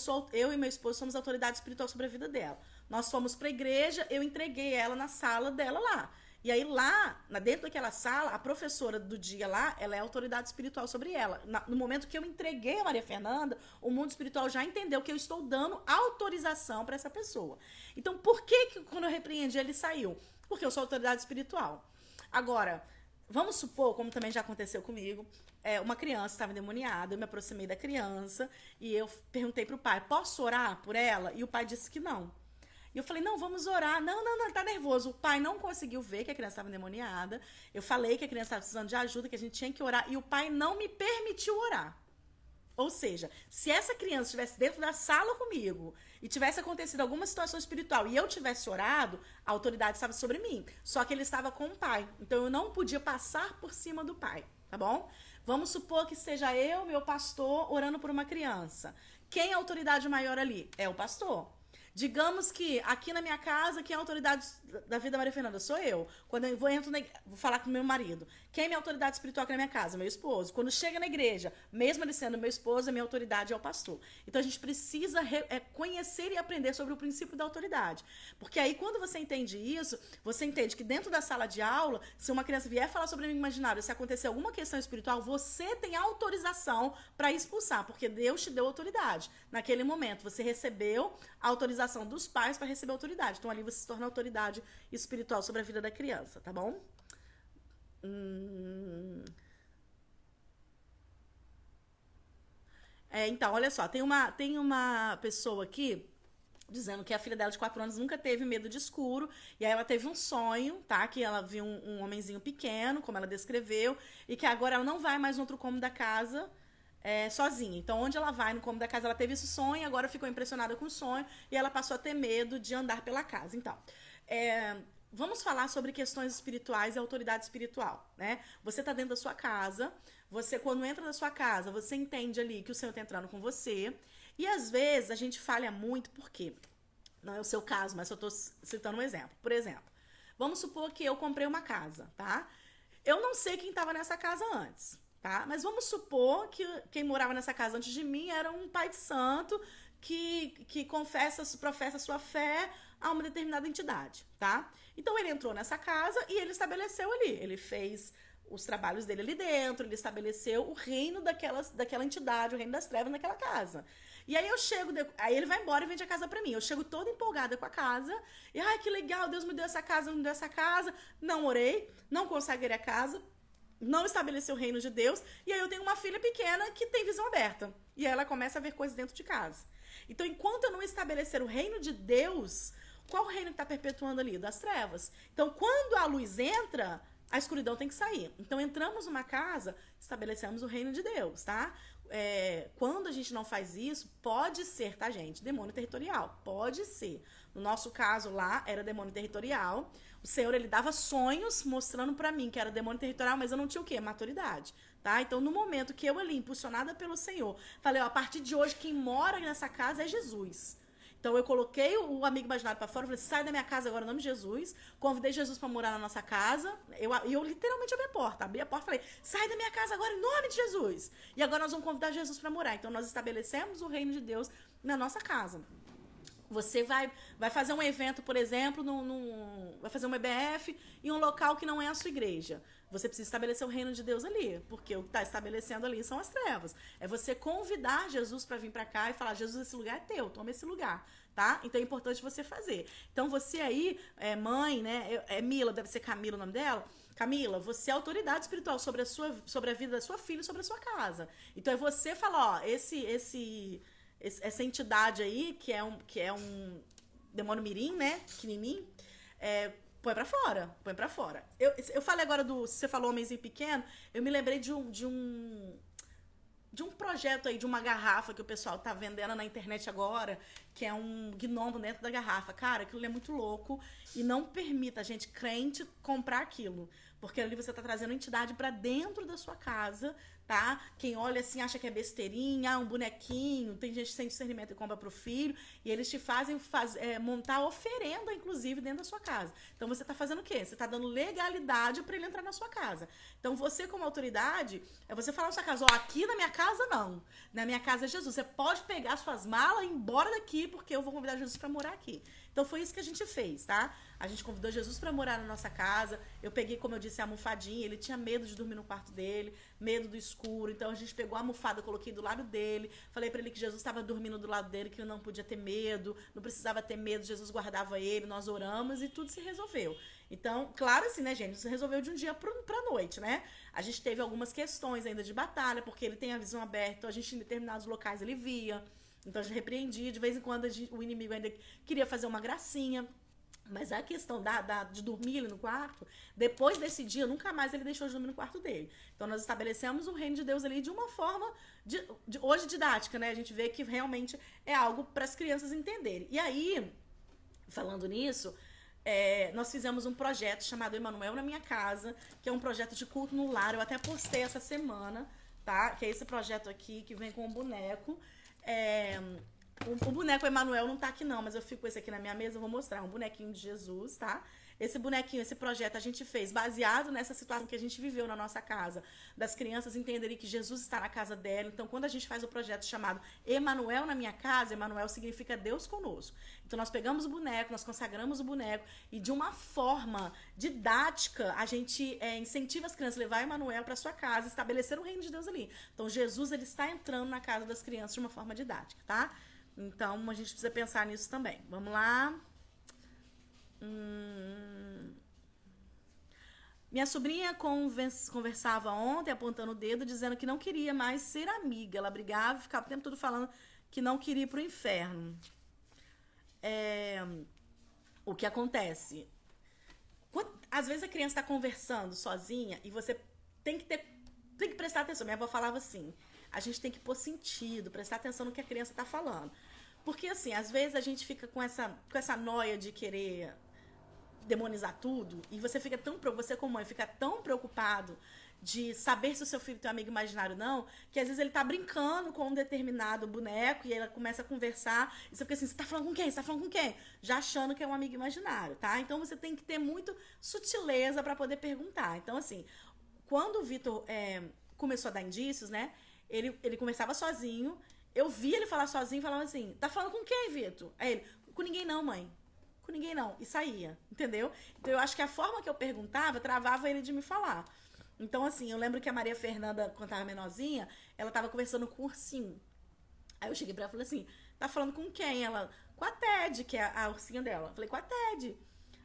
A: e meu esposo somos autoridade espiritual sobre a vida dela. Nós fomos para a igreja, eu entreguei ela na sala dela lá. E aí lá, dentro daquela sala, a professora do dia lá, ela é autoridade espiritual sobre ela. No momento que eu entreguei a Maria Fernanda, o mundo espiritual já entendeu que eu estou dando autorização para essa pessoa. Então, por que quando eu repreendi ele saiu? Porque eu sou autoridade espiritual. Agora, vamos supor, como também já aconteceu comigo, uma criança estava endemoniada, eu me aproximei da criança e eu perguntei pro pai, posso orar por ela? E o pai disse que não. E eu falei, não, vamos orar. Não, ele tá nervoso. O pai não conseguiu ver que a criança estava endemoniada. Eu falei que a criança estava precisando de ajuda, que a gente tinha que orar. E o pai não me permitiu orar. Ou seja, se essa criança estivesse dentro da sala comigo e tivesse acontecido alguma situação espiritual e eu tivesse orado, a autoridade estava sobre mim. Só que ele estava com o pai. Então eu não podia passar por cima do pai, tá bom? Vamos supor que seja eu, meu pastor, orando por uma criança. Quem é a autoridade maior ali? É o pastor. Digamos que aqui na minha casa, quem é a autoridade da vida da Maria Fernanda? Sou eu. Quando eu vou falar com meu marido. Quem é minha autoridade espiritual aqui na minha casa? Meu esposo. Quando chega na igreja, mesmo ele sendo meu esposo, a minha autoridade é o pastor. Então a gente precisa conhecer e aprender sobre o princípio da autoridade. Porque aí quando você entende isso, você entende que dentro da sala de aula, se uma criança vier falar sobre o imaginário, se acontecer alguma questão espiritual, você tem autorização para expulsar, porque Deus te deu autoridade. Naquele momento, você recebeu a autorização dos pais para receber autoridade. Então, ali você se torna autoridade espiritual sobre a vida da criança, tá bom? Então, olha só, tem uma pessoa aqui dizendo que a filha dela de 4 anos nunca teve medo de escuro, e aí ela teve um sonho, tá? Que ela viu um homenzinho pequeno, como ela descreveu, e que agora ela não vai mais no outro cômodo da casa, sozinha. Então, onde ela vai no cômodo da casa, ela teve esse sonho, agora ficou impressionada com o sonho, e ela passou a ter medo de andar pela casa. Então, vamos falar sobre questões espirituais e autoridade espiritual, né? Você tá dentro da sua casa, você, quando entra na sua casa, você entende ali que o Senhor tá entrando com você, e às vezes a gente falha muito, porque não é o seu caso, mas eu tô citando um exemplo. Por exemplo, vamos supor que eu comprei uma casa, tá? Eu não sei quem estava nessa casa antes, tá? Mas vamos supor que quem morava nessa casa antes de mim era um pai de santo que professa sua fé a uma determinada entidade, tá? Então ele entrou nessa casa e ele estabeleceu ali, ele fez os trabalhos dele ali dentro, ele estabeleceu o reino daquela entidade, o reino das trevas naquela casa. E aí eu chego, aí ele vai embora e vende a casa pra mim. Eu chego toda empolgada com a casa, e ai, que legal, Deus me deu essa casa, me deu essa casa. Não orei, não consagrei a casa, não estabeleci o reino de Deus, e aí eu tenho uma filha pequena que tem visão aberta. E aí ela começa a ver coisas dentro de casa. Então, enquanto eu não estabelecer o reino de Deus, qual o reino que está perpetuando ali? Das trevas. Então, quando a luz entra, a escuridão tem que sair. Então, entramos numa casa, estabelecemos o reino de Deus, tá? Quando a gente não faz isso, pode ser, tá, gente? Demônio territorial. Pode ser. No nosso caso lá, era demônio territorial. O Senhor, ele dava sonhos mostrando pra mim que era demônio territorial, mas eu não tinha o quê? Maturidade, tá? Então, no momento que eu ali, impulsionada pelo Senhor, falei, ó, a partir de hoje, quem mora nessa casa é Jesus. Então, eu coloquei o amigo imaginário pra fora, falei, sai da minha casa agora, em nome de Jesus. Convidei Jesus pra morar na nossa casa. Eu literalmente abri a porta e falei, sai da minha casa agora, em nome de Jesus. E agora nós vamos convidar Jesus pra morar. Então, nós estabelecemos o reino de Deus na nossa casa. Você vai fazer um evento, por exemplo, vai fazer um EBF em um local que não é a sua igreja. Você precisa estabelecer o reino de Deus ali, porque o que está estabelecendo ali são as trevas. É você convidar Jesus para vir para cá e falar, Jesus, esse lugar é teu, toma esse lugar, tá? Então é importante você fazer. Então você aí, mãe, né? Mila, deve ser Camila o nome dela. Camila, você é autoridade espiritual sobre a vida da sua filha e sobre a sua casa. Então é você falar, ó, essa entidade aí, que é um demônio mirim, né? Pequenininho, põe pra fora. Eu falei agora você falou homenzinho pequeno, eu me lembrei de um projeto aí, de uma garrafa que o pessoal tá vendendo na internet agora, que é um gnomo dentro da garrafa. Cara, aquilo é muito louco e não permita a gente crente comprar aquilo, porque ali você tá trazendo entidade pra dentro da sua casa, tá? Quem olha assim acha que é besteirinha, um bonequinho, tem gente sem discernimento e compra pro filho, e eles te fazem montar oferenda, inclusive, dentro da sua casa. Então você tá fazendo o quê? Você tá dando legalidade para ele entrar na sua casa. Então você, como autoridade, é você falar na sua casa, ó, aqui na minha casa não, na minha casa é Jesus. Você pode pegar suas malas e ir embora daqui, porque eu vou convidar Jesus para morar aqui. Então foi isso que a gente fez, tá? A gente convidou Jesus para morar na nossa casa. Eu peguei, como eu disse, a almofadinha. Ele tinha medo de dormir no quarto dele, medo do escuro. Então a gente pegou a almofada, coloquei do lado dele. Falei para ele que Jesus estava dormindo do lado dele, que ele não podia ter medo, não precisava ter medo. Jesus guardava ele, nós oramos e tudo se resolveu. Então, claro assim, né, gente? Isso resolveu de um dia pra noite, né? A gente teve algumas questões ainda de batalha, porque ele tem a visão aberta. Então a gente, em determinados locais, ele via. Então a gente repreendia, de vez em quando o inimigo ainda queria fazer uma gracinha. Mas a questão de dormir ele no quarto, depois desse dia, nunca mais ele deixou de dormir no quarto dele. Então nós estabelecemos o reino de Deus ali de uma forma, hoje didática, né? A gente vê que realmente é algo para as crianças entenderem. E aí, falando nisso, nós fizemos um projeto chamado Emanuel na Minha Casa, que é um projeto de culto no lar. Eu até postei essa semana, tá? Que é esse projeto aqui, que vem com um boneco. O boneco Emanuel não tá aqui não, mas eu fico com esse aqui na minha mesa, eu vou mostrar. Um bonequinho de Jesus, tá? Esse bonequinho, esse projeto a gente fez baseado nessa situação que a gente viveu na nossa casa, das crianças entenderem que Jesus está na casa dela. Então, quando a gente faz o projeto chamado Emanuel na minha casa, Emanuel significa Deus conosco. Então, nós pegamos o boneco, nós consagramos o boneco e de uma forma didática, a gente incentiva as crianças a levar Emanuel para sua casa, estabelecer o reino de Deus ali. Então, Jesus, ele está entrando na casa das crianças de uma forma didática, tá? Então, a gente precisa pensar nisso também. Vamos lá. Minha sobrinha conversava ontem, apontando o dedo, dizendo que não queria mais ser amiga. Ela brigava e ficava o tempo todo falando que não queria ir pro inferno. O que acontece? Às vezes a criança está conversando sozinha e você tem que prestar atenção. Minha avó falava assim, a gente tem que pôr sentido, prestar atenção no que a criança está falando. Porque, assim, às vezes a gente fica com essa noia de querer demonizar tudo, e você como mãe fica tão preocupado de saber se o seu filho tem um amigo imaginário ou não, que às vezes ele tá brincando com um determinado boneco e ela começa a conversar, e você fica assim, você tá falando com quem? Você tá falando com quem? Já achando que é um amigo imaginário, tá? Então você tem que ter muito sutileza para poder perguntar. Então, assim, quando o Vitor começou a dar indícios, né, ele conversava sozinho, eu vi ele falar sozinho e falava assim, tá falando com quem, Vitor? Aí ele, com ninguém não, mãe. Com ninguém não. E saía, entendeu? Então eu acho que a forma que eu perguntava travava ele de me falar. Então, assim, eu lembro que a Maria Fernanda, quando tava menorzinha, ela tava conversando com o ursinho. Aí eu cheguei pra ela e falei assim, tá falando com quem? Ela, com a Ted, que é a ursinha dela. Eu falei, com a Ted.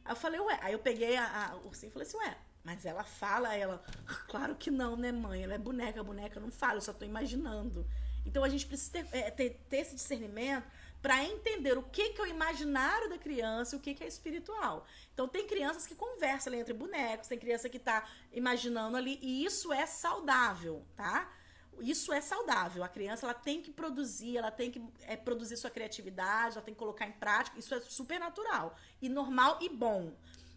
A: Aí eu falei, ué. Aí eu peguei a ursinha e falei assim, ué, mas ela fala, ela, claro que não, né, mãe? Ela é boneca, a boneca não fala, eu só tô imaginando. Então a gente precisa ter esse discernimento para entender o que é o imaginário da criança e o que é espiritual. Então tem crianças que conversam ali entre bonecos, tem criança que tá imaginando ali, e isso é saudável, tá? Isso é saudável. A criança, ela tem que produzir, ela tem que produzir sua criatividade, ela tem que colocar em prática. Isso é super natural e normal e bom.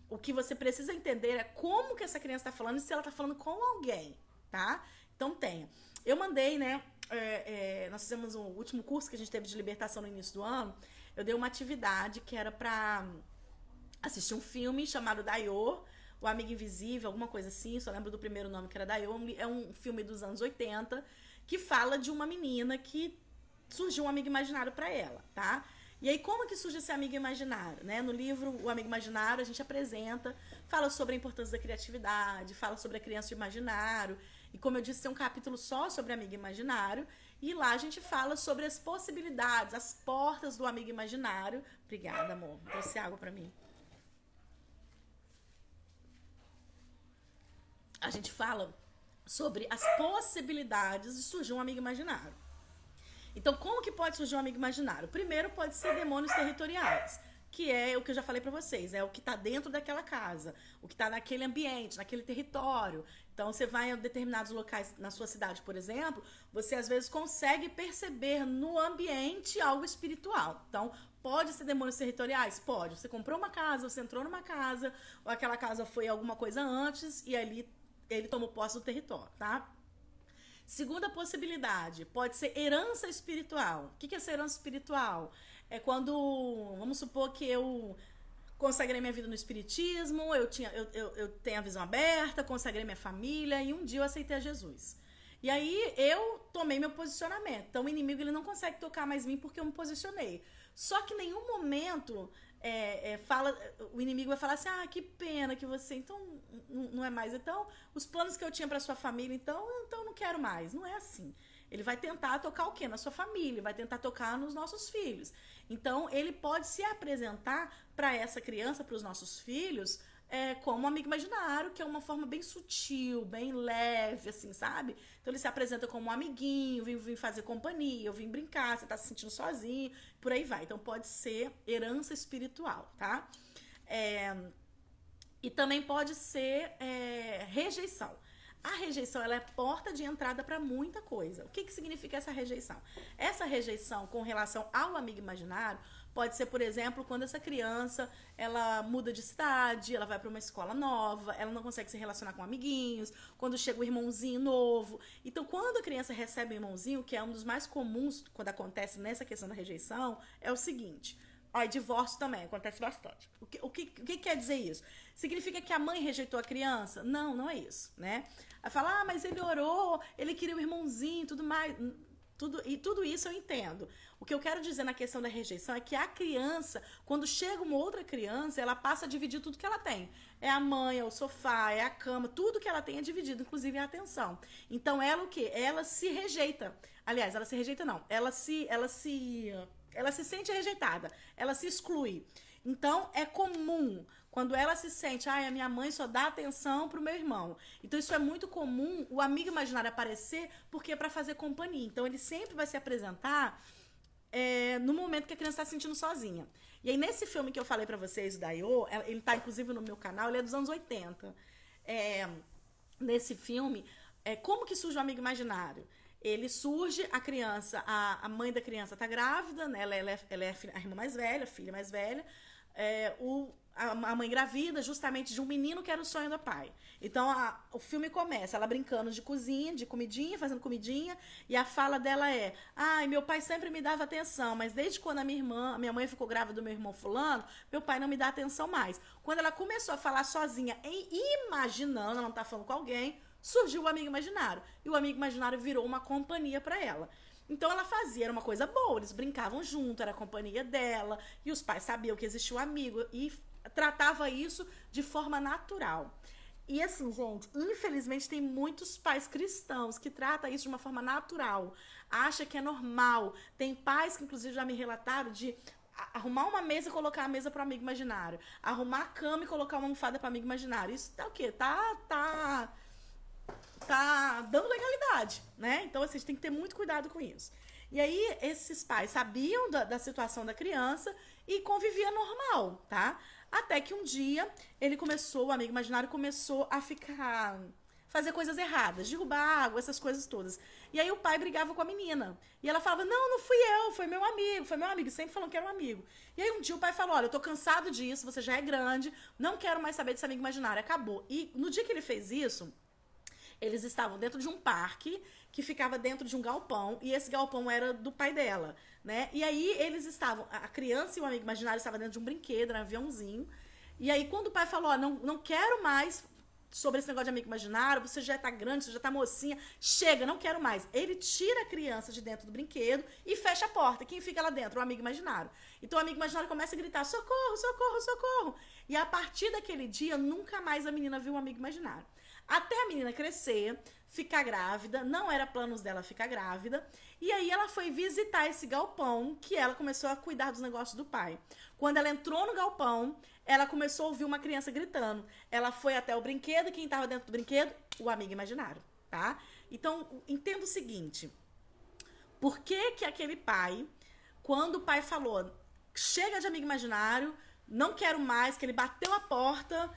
A: O que você precisa entender é como que essa criança tá falando e se ela tá falando com alguém, tá? Então tenha. Eu mandei, né? Nós fizemos um último curso que a gente teve de libertação no início do ano. Eu dei uma atividade que era pra assistir um filme chamado Daiô, O Amigo Invisível, alguma coisa assim. Só lembro do primeiro nome, que era Daiô. É um filme dos anos 80 que fala de uma menina que surgiu um amigo imaginário pra ela, tá? E aí, como que surge esse amigo imaginário, né? No livro O Amigo Imaginário, a gente apresenta, fala sobre a importância da criatividade, fala sobre a criança imaginário. E como eu disse, tem um capítulo só sobre amigo imaginário. E lá a gente fala sobre as possibilidades, as portas do amigo imaginário. Obrigada, amor. Trouxe água pra mim. A gente fala sobre as possibilidades de surgir um amigo imaginário. Então, como que pode surgir um amigo imaginário? Primeiro, pode ser demônios territoriais, que é o que eu já falei pra vocês, é o que tá dentro daquela casa, o que tá naquele ambiente, naquele território. Então, você vai em determinados locais na sua cidade, por exemplo, você às vezes consegue perceber no ambiente algo espiritual. Então, pode ser demônios territoriais? Pode. Você comprou uma casa, você entrou numa casa, ou aquela casa foi alguma coisa antes, e ali ele tomou posse do território, tá? Segunda possibilidade, pode ser herança espiritual. O que é essa herança espiritual? É quando, vamos supor que eu consagrei minha vida no espiritismo, eu tenho a visão aberta, consagrei minha família e um dia eu aceitei a Jesus. E aí eu tomei meu posicionamento. Então o inimigo, ele não consegue tocar mais em mim porque eu me posicionei. Só que em nenhum momento o inimigo vai falar assim, que pena que você, então não é mais. Então, os planos que eu tinha para sua família, então não quero mais. Não é assim. Ele vai tentar tocar o quê? Na sua família, vai tentar tocar nos nossos filhos. Então, ele pode se apresentar para essa criança, para os nossos filhos, como um amigo imaginário, que é uma forma bem sutil, bem leve, assim, sabe? Então ele se apresenta como um amiguinho, vim fazer companhia, eu vim brincar, você tá se sentindo sozinho, por aí vai. Então pode ser herança espiritual, tá? E também pode ser rejeição. A rejeição, ela é porta de entrada para muita coisa. O que significa essa rejeição? Essa rejeição com relação ao amigo imaginário pode ser, por exemplo, quando essa criança, ela muda de cidade, ela vai para uma escola nova, ela não consegue se relacionar com amiguinhos, quando chega o irmãozinho novo. Então, quando a criança recebe um irmãozinho, que é um dos mais comuns quando acontece nessa questão da rejeição, é o seguinte... Ó, e divórcio também, acontece bastante. O que quer dizer isso? Significa que a mãe rejeitou a criança? Não, não é isso, né? Aí fala, mas ele orou, ele queria o irmãozinho, tudo mais. Tudo isso eu entendo. O que eu quero dizer na questão da rejeição é que a criança, quando chega uma outra criança, ela passa a dividir tudo que ela tem. É a mãe, é o sofá, é a cama, tudo que ela tem é dividido, inclusive a atenção. Então, ela o quê? Ela se rejeita. Aliás, ela se rejeita não. Ela se sente rejeitada, ela se exclui. Então, é comum, quando ela se sente, a minha mãe só dá atenção pro meu irmão. Então, isso é muito comum, o amigo imaginário aparecer, porque é para fazer companhia. Então, ele sempre vai se apresentar no momento que a criança está se sentindo sozinha. E aí, nesse filme que eu falei para vocês, o Daiô, ele tá, inclusive, no meu canal, ele é dos anos 80. Nesse filme, como que surge o amigo imaginário? Ele surge, a criança, a mãe da criança tá grávida, né? Ela é a irmã mais velha, a filha mais velha. A mãe engravida justamente de um menino que era o sonho do pai. Então, o filme começa, ela brincando de cozinha, de comidinha, fazendo comidinha, e a fala dela é, meu pai sempre me dava atenção, mas desde quando a minha mãe ficou grávida do meu irmão fulano, meu pai não me dá atenção mais. Quando ela começou a falar sozinha, imaginando, ela não tá falando com alguém, surgiu o amigo imaginário. E o amigo imaginário virou uma companhia para ela. Então ela fazia, era uma coisa boa, eles brincavam junto, era a companhia dela, e os pais sabiam que existia o amigo, e tratava isso de forma natural. E assim, gente, infelizmente tem muitos pais cristãos que tratam isso de uma forma natural, acha que é normal. Tem pais que inclusive já me relataram de arrumar uma mesa e colocar a mesa para o amigo imaginário, arrumar a cama e colocar uma almofada para amigo imaginário. Isso tá o quê? Tá dando legalidade, né? Então, assim, a gente tem que ter muito cuidado com isso. E aí, esses pais sabiam da situação da criança e convivia normal, tá? Até que um dia, o amigo imaginário começou a fazer coisas erradas, derrubar água, essas coisas todas. E aí, o pai brigava com a menina. E ela falava, não fui eu, foi meu amigo, sempre falando que era um amigo. E aí, um dia, o pai falou, olha, eu tô cansado disso, você já é grande, não quero mais saber desse amigo imaginário, acabou. E no dia que ele fez isso, eles estavam dentro de um parque que ficava dentro de um galpão, e esse galpão era do pai dela, né? E aí a criança e o amigo imaginário estavam dentro de um brinquedo, um aviãozinho. E aí quando o pai falou, não quero mais sobre esse negócio de amigo imaginário, você já tá grande, você já tá mocinha, chega, não quero mais. Ele tira a criança de dentro do brinquedo e fecha a porta. Quem fica lá dentro? O amigo imaginário. Então o amigo imaginário começa a gritar, socorro, socorro, socorro. E a partir daquele dia, nunca mais a menina viu o amigo imaginário. Até a menina crescer, ficar grávida, não era planos dela ficar grávida, e aí ela foi visitar esse galpão, que ela começou a cuidar dos negócios do pai. Quando ela entrou no galpão, ela começou a ouvir uma criança gritando. Ela foi até o brinquedo, e quem estava dentro do brinquedo? O amigo imaginário, tá? Então, entenda o seguinte, por que aquele pai, quando o pai falou, chega de amigo imaginário, não quero mais, que ele bateu a porta,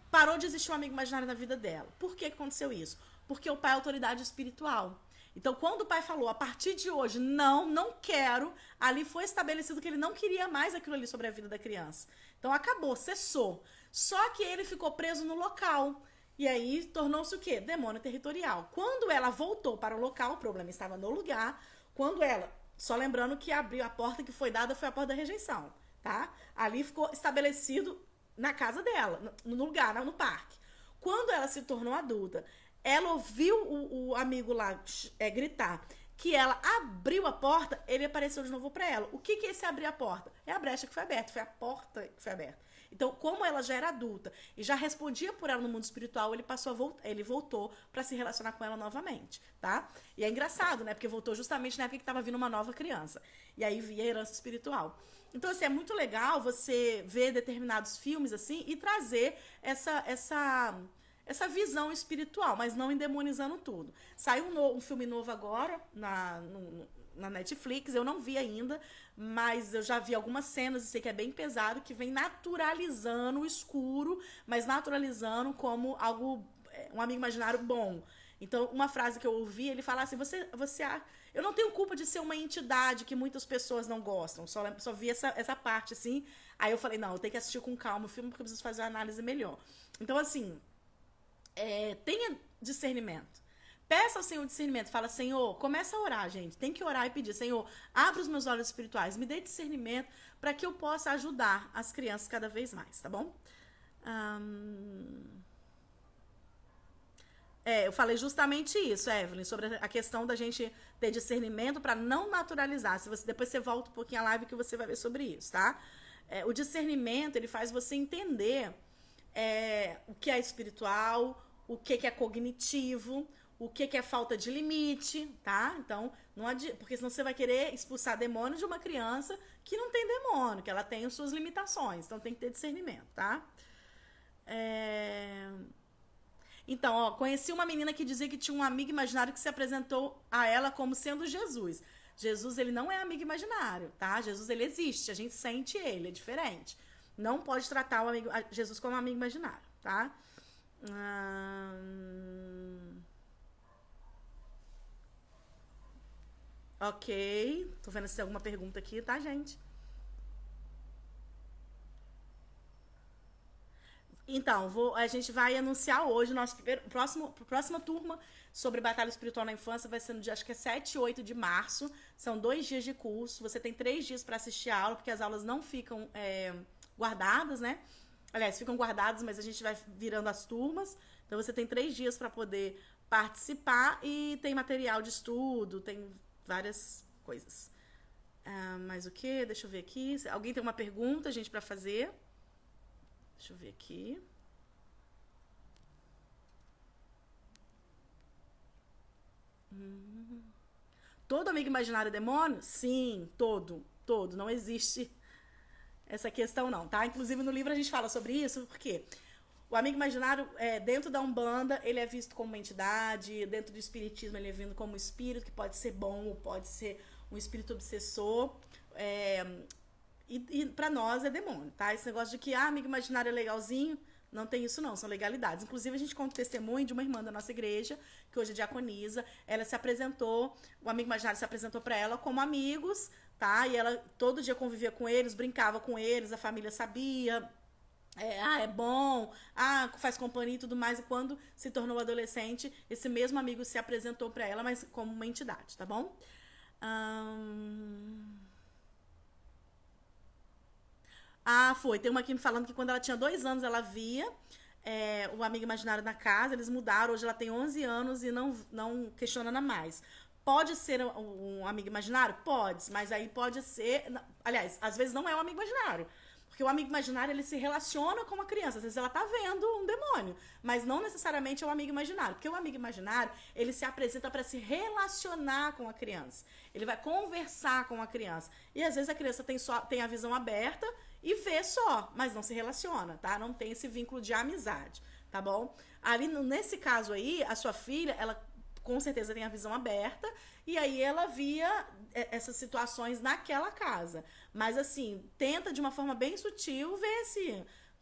A: parou de existir um amigo imaginário na vida dela. Por que aconteceu isso? Porque o pai é autoridade espiritual. Então, quando o pai falou, a partir de hoje, não quero, ali foi estabelecido que ele não queria mais aquilo ali sobre a vida da criança. Então, acabou, cessou. Só que ele ficou preso no local. E aí, tornou-se o quê? Demônio territorial. Quando ela voltou para o local, o problema estava no lugar. Quando ela, só lembrando que abriu a porta que foi dada, foi a porta da rejeição, tá? Ali ficou estabelecido na casa dela, no lugar, no parque. Quando ela se tornou adulta, ela ouviu o amigo lá gritar que ela abriu a porta, ele apareceu de novo para ela. O que é esse abrir a porta? É a brecha que foi aberta, foi a porta que foi aberta. Então, como ela já era adulta e já respondia por ela no mundo espiritual, ele voltou para se relacionar com ela novamente, tá? E é engraçado, né? Porque voltou justamente na época que estava vindo uma nova criança. E aí via a herança espiritual. Então, assim, é muito legal você ver determinados filmes, assim, e trazer essa visão espiritual, mas não endemonizando tudo. Saiu um filme novo agora na Netflix, eu não vi ainda, mas eu já vi algumas cenas e sei que é bem pesado, que vem naturalizando o escuro, mas naturalizando como algo um amigo imaginário bom. Então, uma frase que eu ouvi, ele fala assim, eu não tenho culpa de ser uma entidade que muitas pessoas não gostam. Só vi essa parte, assim. Aí eu falei, não, eu tenho que assistir com calma o filme porque eu preciso fazer uma análise melhor. Então, assim, tenha discernimento. Peça ao Senhor discernimento. Fala, Senhor, começa a orar, gente. Tem que orar e pedir. Senhor, abra os meus olhos espirituais. Me dê discernimento para que eu possa ajudar as crianças cada vez mais, tá bom? Eu falei justamente isso, Evelyn, sobre a questão da gente ter discernimento para não naturalizar. Depois você volta um pouquinho a live que você vai ver sobre isso, tá? O discernimento, ele faz você entender o que é espiritual, o que é cognitivo, o que é falta de limite, tá? Então, não adianta, porque senão você vai querer expulsar demônio de uma criança que não tem demônio, que ela tem as suas limitações. Então, tem que ter discernimento, tá? Então, conheci uma menina que dizia que tinha um amigo imaginário que se apresentou a ela como sendo Jesus. Jesus, ele não é amigo imaginário, tá? Jesus, ele existe, a gente sente ele, é diferente. Não pode tratar Jesus como um amigo imaginário, tá? Ok, tô vendo se tem alguma pergunta aqui, tá, gente? Então, a gente vai anunciar hoje, próxima turma sobre batalha espiritual na infância vai ser no dia, acho que é 7 e 8 de março. São 2 dias de curso. Você tem 3 dias para assistir a aula, porque as aulas não ficam guardadas, né? Aliás, ficam guardadas, mas a gente vai virando as turmas. Então, você tem 3 dias para poder participar e tem material de estudo, tem várias coisas. Mais o quê? Deixa eu ver aqui. Alguém tem uma pergunta, gente, para fazer? Deixa eu ver aqui. Todo amigo imaginário é demônio? Sim, todo. Todo. Não existe essa questão, não, tá? Inclusive, no livro a gente fala sobre isso, porque o amigo imaginário, dentro da Umbanda, ele é visto como uma entidade, dentro do espiritismo ele é visto como um espírito, que pode ser bom ou pode ser um espírito obsessor. E pra nós é demônio, tá? Esse negócio de que amigo imaginário é legalzinho, não tem isso não, são legalidades. Inclusive, a gente conta o testemunho de uma irmã da nossa igreja, que hoje é diaconisa. Ela se apresentou, o amigo imaginário se apresentou pra ela como amigos, tá? E ela todo dia convivia com eles, brincava com eles, a família sabia. É bom, faz companhia e tudo mais. E quando se tornou adolescente, esse mesmo amigo se apresentou pra ela, mas como uma entidade, tá bom? Foi. Tem uma aqui me falando que quando ela tinha 2 anos, ela via o amigo imaginário na casa. Eles mudaram. Hoje ela tem 11 anos e não questiona nada mais. Pode ser um amigo imaginário? Pode. Mas aí pode ser... Aliás, às vezes não é um amigo imaginário. Porque o amigo imaginário, ele se relaciona com uma criança. Às vezes ela tá vendo um demônio, mas não necessariamente é um amigo imaginário. Porque o amigo imaginário, ele se apresenta para se relacionar com a criança. Ele vai conversar com a criança. E às vezes a criança tem a visão aberta e vê só, mas não se relaciona, tá? Não tem esse vínculo de amizade, tá bom? Ali, nesse caso aí, a sua filha, ela com certeza tem a visão aberta, e aí ela via essas situações naquela casa. Mas, assim, tenta de uma forma bem sutil ver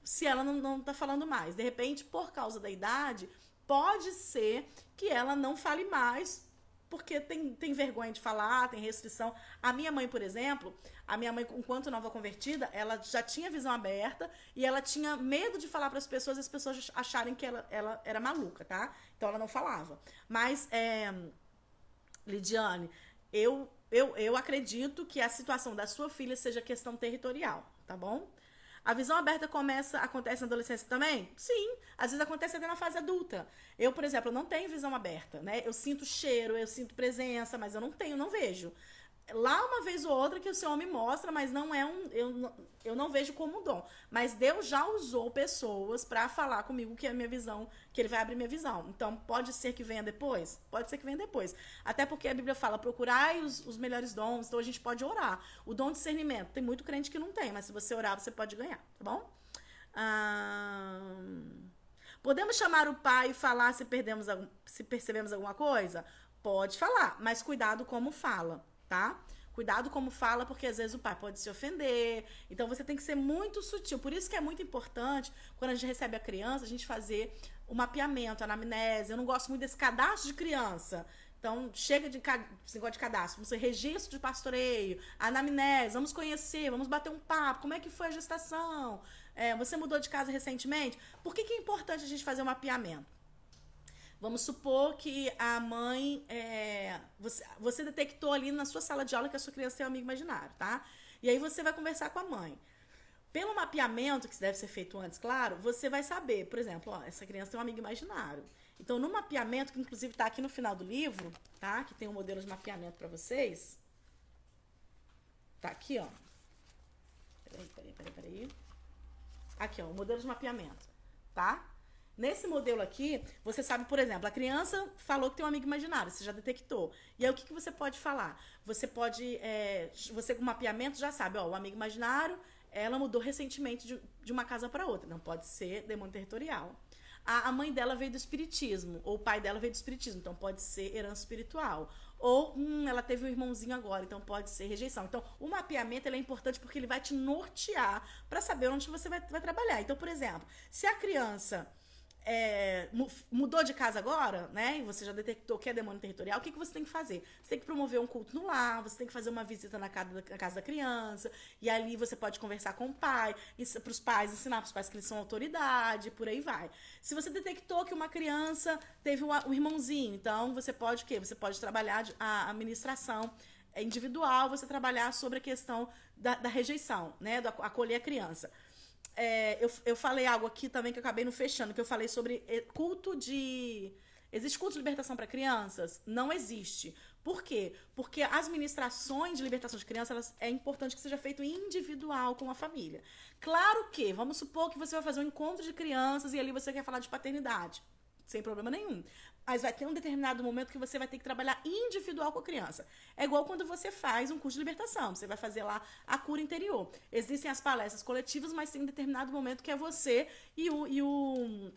A: se ela não tá falando mais. De repente, por causa da idade, pode ser que ela não fale mais, porque tem vergonha de falar, tem restrição. A minha mãe, por exemplo, enquanto nova convertida, ela já tinha visão aberta e ela tinha medo de falar para as pessoas e as pessoas acharem que ela era maluca, tá? Então ela não falava. Mas, Lidiane, eu acredito que a situação da sua filha seja questão territorial, tá bom? A visão aberta acontece na adolescência também? Sim, às vezes acontece até na fase adulta. Eu, por exemplo, não tenho visão aberta, né? Eu sinto cheiro, eu sinto presença, mas eu não vejo. Lá uma vez ou outra que o Senhor me mostra, mas não é eu não vejo como um dom. Mas Deus já usou pessoas para falar comigo que é a minha visão, que ele vai abrir minha visão. Então, pode ser que venha depois? Pode ser que venha depois. Até porque a Bíblia fala, procurai os melhores dons, então a gente pode orar. O dom de discernimento, tem muito crente que não tem, mas se você orar, você pode ganhar, tá bom? Podemos chamar o pai e falar se percebemos alguma coisa? Pode falar, mas cuidado como fala, tá? Cuidado como fala, porque às vezes o pai pode se ofender. Então você tem que ser muito sutil. Por isso que é muito importante, quando a gente recebe a criança, a gente fazer o mapeamento, a anamnese. Eu não gosto muito desse cadastro de criança. Então, chega de esse negócio de cadastro. Vamos ser registro de pastoreio, anamnese, vamos conhecer, vamos bater um papo. Como é que foi a gestação? Você mudou de casa recentemente? Por que é importante a gente fazer o mapeamento? Vamos supor que a mãe... você detectou ali na sua sala de aula que a sua criança tem um amigo imaginário, tá? E aí você vai conversar com a mãe. Pelo mapeamento, que deve ser feito antes, claro, você vai saber, por exemplo, ó, essa criança tem um amigo imaginário. Então, no mapeamento, que inclusive está aqui no final do livro, tá? Que tem um modelo de mapeamento para vocês. Tá aqui, ó. Peraí. Aqui, ó, o modelo de mapeamento, tá? Nesse modelo aqui, você sabe, por exemplo, a criança falou que tem um amigo imaginário, você já detectou. E aí, o que você pode falar? Você pode, você com o mapeamento já sabe, ó, o amigo imaginário, ela mudou recentemente de uma casa para outra. Não pode ser demônio territorial. A mãe dela veio do espiritismo, ou o pai dela veio do espiritismo, então pode ser herança espiritual. Ou ela teve um irmãozinho agora, então pode ser rejeição. Então, o mapeamento ele é importante porque ele vai te nortear para saber onde você vai trabalhar. Então, por exemplo, se a criança mudou de casa agora, né? E você já detectou que é demônio territorial, o que você tem que fazer? Você tem que promover um culto no lar, você tem que fazer uma visita na casa da criança, e ali você pode conversar com o pai, para os pais, ensinar para os pais que eles são autoridade, por aí vai. Se você detectou que uma criança teve um irmãozinho, então você pode o quê? Você pode trabalhar a administração individual, você trabalhar sobre a questão da rejeição, né? Do acolher a criança. Eu falei algo aqui também que eu acabei não fechando, que eu falei sobre culto de... Existe culto de libertação para crianças? Não existe. Por quê? Porque as ministrações de libertação de crianças, é importante que seja feito individual com a família. Claro que, vamos supor que você vai fazer um encontro de crianças e ali você quer falar de paternidade. Sem problema nenhum. Mas vai ter um determinado momento que você vai ter que trabalhar individual com a criança. É igual quando você faz um curso de libertação. Você vai fazer lá a cura interior. Existem as palestras coletivas, mas tem um determinado momento que é você e o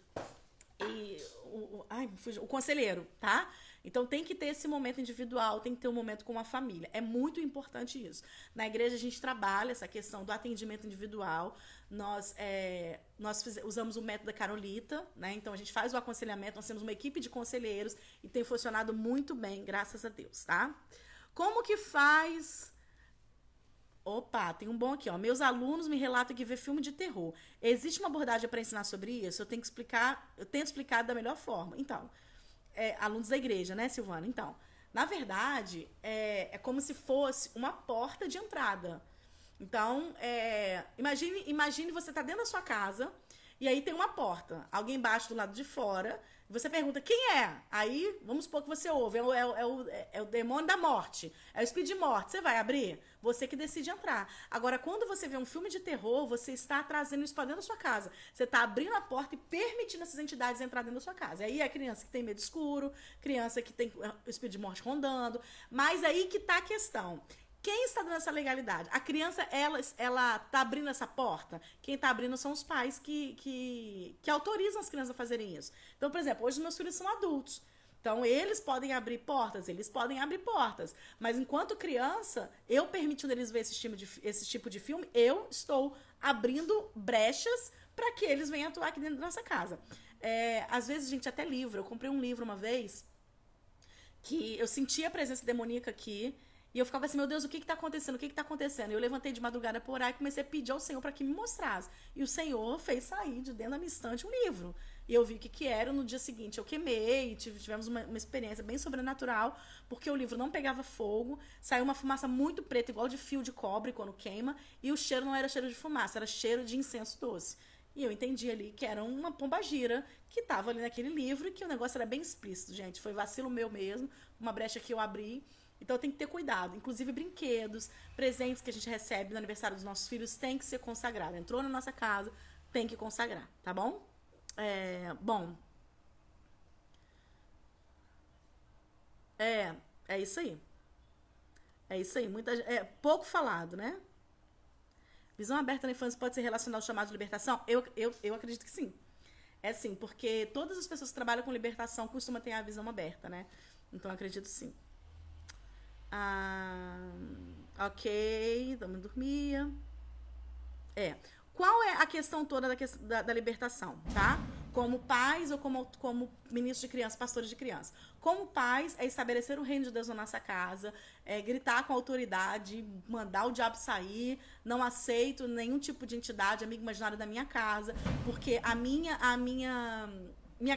A: conselheiro, tá? Então tem que ter esse momento individual, tem que ter um momento com a família. É muito importante isso. Na igreja a gente trabalha essa questão do atendimento individual. Nós usamos o método da Carolita, né? Então a gente faz o aconselhamento, nós temos uma equipe de conselheiros e tem funcionado muito bem, graças a Deus, tá? Como que faz... Opa, tem um bom aqui, ó. Meus alunos me relatam que vê filme de terror. Existe uma abordagem para ensinar sobre isso? Eu tento explicar da melhor forma. Então, alunos da igreja, né, Silvana? Então, na verdade, é como se fosse uma porta de entrada. Então, imagine você tá dentro da sua casa e aí tem uma porta. Alguém bate do lado de fora. Você pergunta, quem é? Aí, vamos supor que você ouve, é o demônio da morte, é o espírito de morte. Você vai abrir? Você que decide entrar. Agora, quando você vê um filme de terror, você está trazendo isso para dentro da sua casa. Você está abrindo a porta e permitindo essas entidades entrar dentro da sua casa. Aí é a criança que tem medo escuro, criança que tem o espírito de morte rondando. Mas aí que está a questão. Quem está dando essa legalidade? A criança, ela tá abrindo essa porta? Quem está abrindo são os pais que autorizam as crianças a fazerem isso. Então, por exemplo, hoje meus filhos são adultos. Então, eles podem abrir portas, Mas, enquanto criança, eu permitindo eles ver esse tipo de filme, eu estou abrindo brechas para que eles venham atuar aqui dentro da nossa casa. Às vezes, gente, até livro. Eu comprei um livro uma vez que eu sentia a presença demoníaca aqui. E eu ficava assim, meu Deus, o que está acontecendo? E eu levantei de madrugada por orar e comecei a pedir ao Senhor para que me mostrasse. E o Senhor fez sair de dentro da minha estante um livro. E eu vi o que era. No dia seguinte eu queimei, tivemos uma experiência bem sobrenatural, porque o livro não pegava fogo, saiu uma fumaça muito preta, igual de fio de cobre quando queima, e o cheiro não era cheiro de fumaça, era cheiro de incenso doce. E eu entendi ali que era uma pombagira que estava ali naquele livro e que o negócio era bem explícito, gente. Foi vacilo meu mesmo, uma brecha que eu abri. Então tem que ter cuidado. Inclusive brinquedos, presentes que a gente recebe no aniversário dos nossos filhos tem que ser consagrado. Entrou na nossa casa, tem que consagrar, tá bom? Bom. É isso aí. É isso aí. Pouco falado, né? Visão aberta na infância pode ser relacionada ao chamado de libertação? Eu acredito que sim. É sim, porque todas as pessoas que trabalham com libertação costumam ter a visão aberta, né? Então eu acredito sim. Ok, vamos dormir. Qual é a questão toda da libertação, tá? Como pais ou como ministros de criança, pastores de criança. Como pais, é estabelecer o reino de Deus na nossa casa, é gritar com autoridade, mandar o diabo sair, não aceito nenhum tipo de entidade, amigo imaginário da minha casa, porque a minha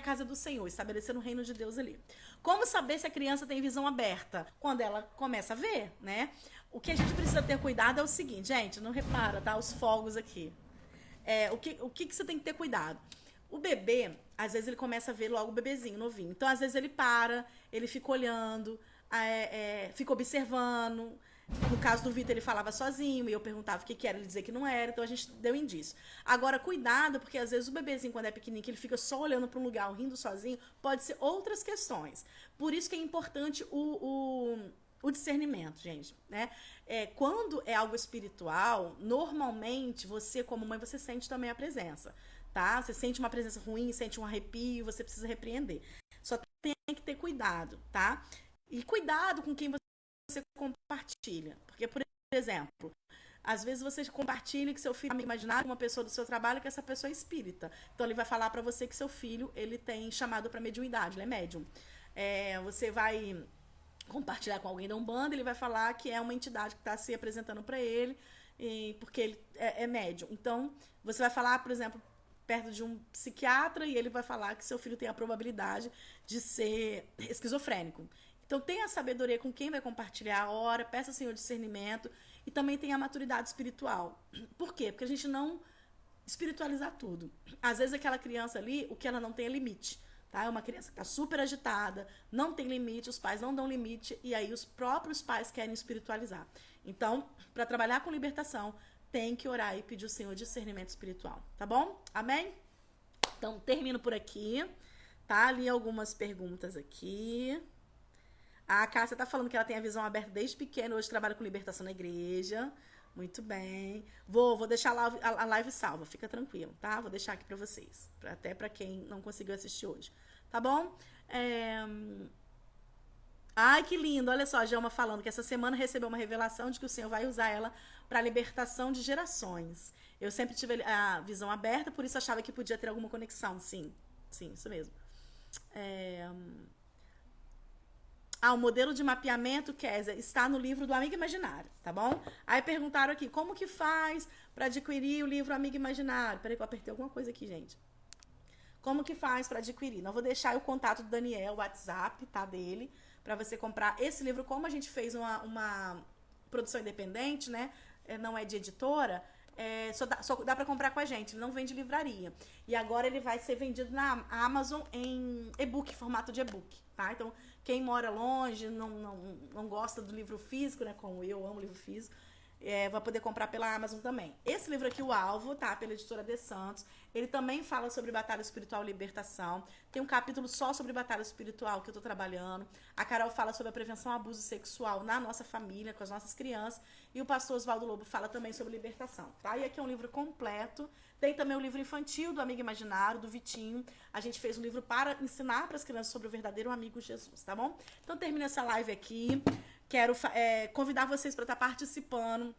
A: casa é do Senhor, estabelecer o reino de Deus ali. Como saber se a criança tem visão aberta? Quando ela começa a ver, né? O que a gente precisa ter cuidado é o seguinte, gente, não repara, tá? Os fogos aqui. O que você tem que ter cuidado? O bebê, às vezes ele começa a ver logo o bebezinho, novinho. Então, às vezes ele para, ele fica olhando, fica observando. No caso do Vitor, ele falava sozinho e eu perguntava o que era, ele dizia que não era, então a gente deu indício. Agora, cuidado, porque às vezes o bebezinho, quando é pequenininho, que ele fica só olhando para um lugar, rindo sozinho, pode ser outras questões. Por isso que é importante o discernimento, gente, né? Quando é algo espiritual, normalmente você, como mãe, você sente também a presença, tá? Você sente uma presença ruim, sente um arrepio, você precisa repreender. Só tem que ter cuidado, tá? E cuidado com quem você compartilha. Porque, por exemplo, às vezes você compartilha que seu filho é imaginário com uma pessoa do seu trabalho que essa pessoa é espírita. Então ele vai falar pra você que seu filho, ele tem chamado pra mediunidade, ele é médium. Você vai compartilhar com alguém da Umbanda, ele vai falar que é uma entidade que está se apresentando para ele, porque ele é médium. Então, você vai falar, por exemplo, perto de um psiquiatra e ele vai falar que seu filho tem a probabilidade de ser esquizofrênico. Então, tenha a sabedoria com quem vai compartilhar a hora, peça ao Senhor discernimento e também tenha a maturidade espiritual. Por quê? Porque a gente não espiritualizar tudo. Às vezes aquela criança ali, o que ela não tem é limite. Tá? É uma criança que está super agitada, não tem limite, os pais não dão limite, e aí os próprios pais querem espiritualizar. Então, para trabalhar com libertação, tem que orar e pedir ao Senhor discernimento espiritual, tá bom? Amém? Então, termino por aqui, tá? Li algumas perguntas aqui. A Cássia tá falando que ela tem a visão aberta desde pequena, hoje trabalha com libertação na igreja. Muito bem. Vou deixar a live salva, fica tranquilo, tá? Vou deixar aqui pra vocês, até pra quem não conseguiu assistir hoje, tá bom? Ai, que lindo, olha só, a Gelma falando que essa semana recebeu uma revelação de que o Senhor vai usar ela pra libertação de gerações. Eu sempre tive a visão aberta, por isso achava que podia ter alguma conexão, sim, isso mesmo. O modelo de mapeamento, Kézia, está no livro do Amigo Imaginário, tá bom? Aí perguntaram aqui, como que faz para adquirir o livro Amigo Imaginário? Peraí que eu apertei alguma coisa aqui, gente. Como que faz para adquirir? Não vou deixar o contato do Daniel, o WhatsApp, tá, dele, para você comprar esse livro. Como a gente fez uma produção independente, né? Não é de editora, só dá para comprar com a gente, ele não vende livraria. E agora ele vai ser vendido na Amazon em e-book, formato de e-book, tá? Então, quem mora longe, não gosta do livro físico, né? Como eu amo livro físico, vai poder comprar pela Amazon também. Esse livro aqui, O Alvo, tá? Pela editora De Santos. Ele também fala sobre batalha espiritual e libertação. Tem um capítulo só sobre batalha espiritual que eu tô trabalhando. A Carol fala sobre a prevenção ao abuso sexual na nossa família, com as nossas crianças. E o pastor Oswaldo Lobo fala também sobre libertação, tá? E aqui é um livro completo. Tem também o livro infantil do Amigo Imaginário, do Vitinho. A gente fez um livro para ensinar para as crianças sobre o verdadeiro amigo Jesus, tá bom? Então termina essa live aqui. Quero convidar vocês para estar participando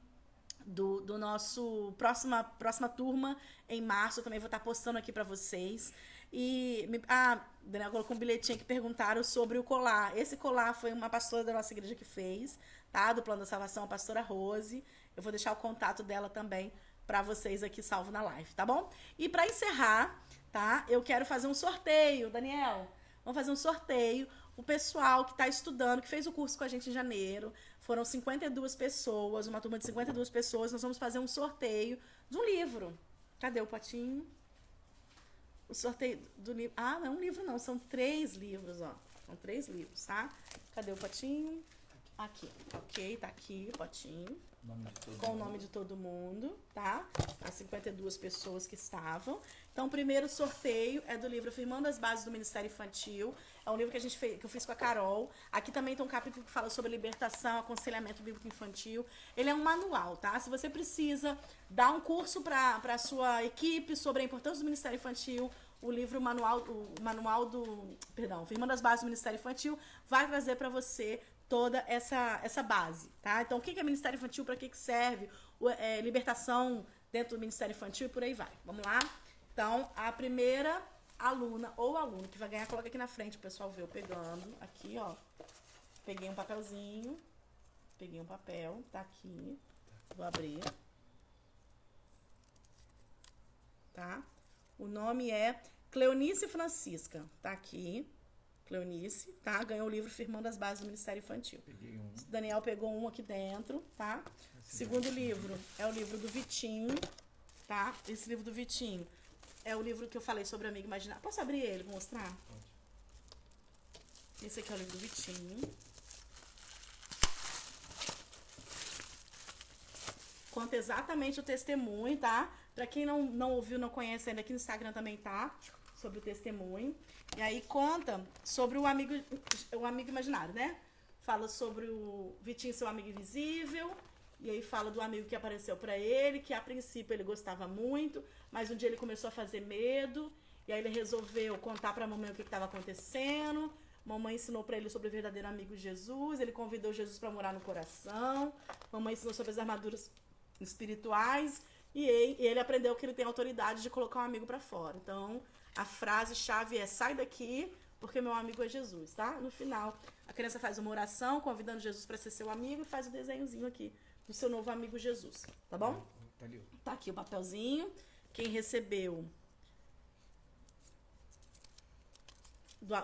A: do nosso próxima turma em março. Eu também vou estar postando aqui para vocês. E Daniel colocou um bilhetinho que perguntaram sobre o colar. Esse colar foi uma pastora da nossa igreja que fez, tá? Do Plano da Salvação, a pastora Rose. Eu vou deixar o contato dela também para vocês aqui salvo na live, tá bom? E para encerrar, tá? Eu quero fazer um sorteio, Daniel. Vamos fazer um sorteio. O pessoal que está estudando, que fez o curso com a gente em janeiro, foram 52 pessoas, uma turma de 52 pessoas. Nós vamos fazer um sorteio de um livro. Cadê o potinho? O sorteio do livro. Não é um livro não, são 3 livros, ó. São 3 livros, tá? Cadê o potinho? Aqui, ok, tá aqui o potinho. Com o nome de todo mundo, tá? As 52 pessoas que estavam. Então, o primeiro sorteio é do livro Firmando as Bases do Ministério Infantil. É um livro que que eu fiz com a Carol. Aqui também tem um capítulo que fala sobre libertação, aconselhamento bíblico infantil. Ele é um manual, tá? Se você precisa dar um curso para a sua equipe sobre a importância do Ministério Infantil, o livro, Firmando as Bases do Ministério Infantil, vai trazer para você toda essa base, tá? Então, o que é Ministério Infantil, para que serve, libertação dentro do Ministério Infantil e por aí vai. Vamos lá? Então, a primeira aluna ou aluno que vai ganhar, coloca aqui na frente, o pessoal vê eu pegando, aqui, ó. Peguei um papelzinho, peguei um papel, tá aqui, vou abrir. Tá? O nome é Cleonice Francisca, tá aqui. Cleonice, tá? Ganhou o livro Firmando as Bases do Ministério Infantil.
B: Peguei um.
A: Daniel pegou um aqui dentro, tá? Segundo livro é o livro do Vitinho, tá? Esse livro do Vitinho é o livro que eu falei sobre o amigo imaginário. Posso abrir ele, vou mostrar?
B: Pode.
A: Esse aqui é o livro do Vitinho. Conta exatamente o testemunho, tá? Pra quem não ouviu, não conhece ainda, aqui no Instagram também tá, sobre o testemunho. E aí conta sobre o amigo imaginário, né? Fala sobre o Vitinho, seu amigo invisível. E aí fala do amigo que apareceu pra ele, que a princípio ele gostava muito, mas um dia ele começou a fazer medo. E aí ele resolveu contar pra mamãe o que estava acontecendo. Mamãe ensinou pra ele sobre o verdadeiro amigo Jesus. Ele convidou Jesus pra morar no coração. Mamãe ensinou sobre as armaduras espirituais. E ele aprendeu que ele tem autoridade de colocar um amigo pra fora. Então, a frase-chave é: sai daqui, porque meu amigo é Jesus, tá? No final, a criança faz uma oração, convidando Jesus pra ser seu amigo, e faz o desenhozinho aqui do seu novo amigo Jesus, tá bom?
B: Tá ali.
A: Tá aqui o papelzinho. Quem recebeu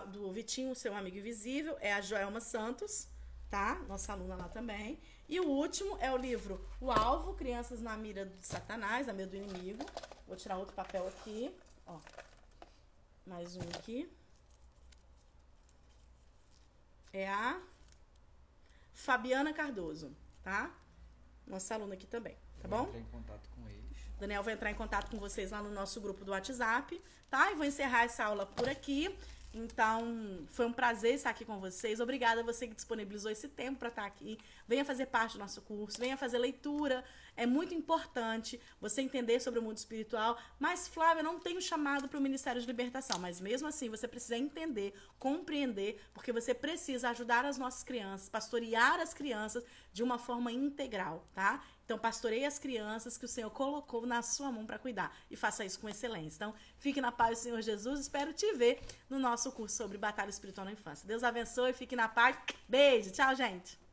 A: do Vitinho, seu amigo invisível, é a Joelma Santos, tá? Nossa aluna lá também. E o último é o livro O Alvo, Crianças na Mira de Satanás, na mira do inimigo. Vou tirar outro papel aqui, ó. Mais um aqui. É a Fabiana Cardoso, tá? Nossa aluna aqui também, tá bom?
B: Vou entrar em contato com eles.
A: Daniel vai entrar em contato com vocês lá no nosso grupo do WhatsApp, tá? E vou encerrar essa aula por aqui. Então, foi um prazer estar aqui com vocês. Obrigada a você que disponibilizou esse tempo para estar aqui. Venha fazer parte do nosso curso, venha fazer leitura. É muito importante você entender sobre o mundo espiritual. Mas, Flávia, eu não tenho chamado para o Ministério de Libertação. Mas, mesmo assim, você precisa entender, compreender, porque você precisa ajudar as nossas crianças, pastorear as crianças de uma forma integral, tá? Então, pastoreie as crianças que o Senhor colocou na sua mão para cuidar. E faça isso com excelência. Então, fique na paz do Senhor Jesus. Espero te ver no nosso curso sobre batalha espiritual na infância. Deus abençoe, fique na paz. Beijo. Tchau, gente.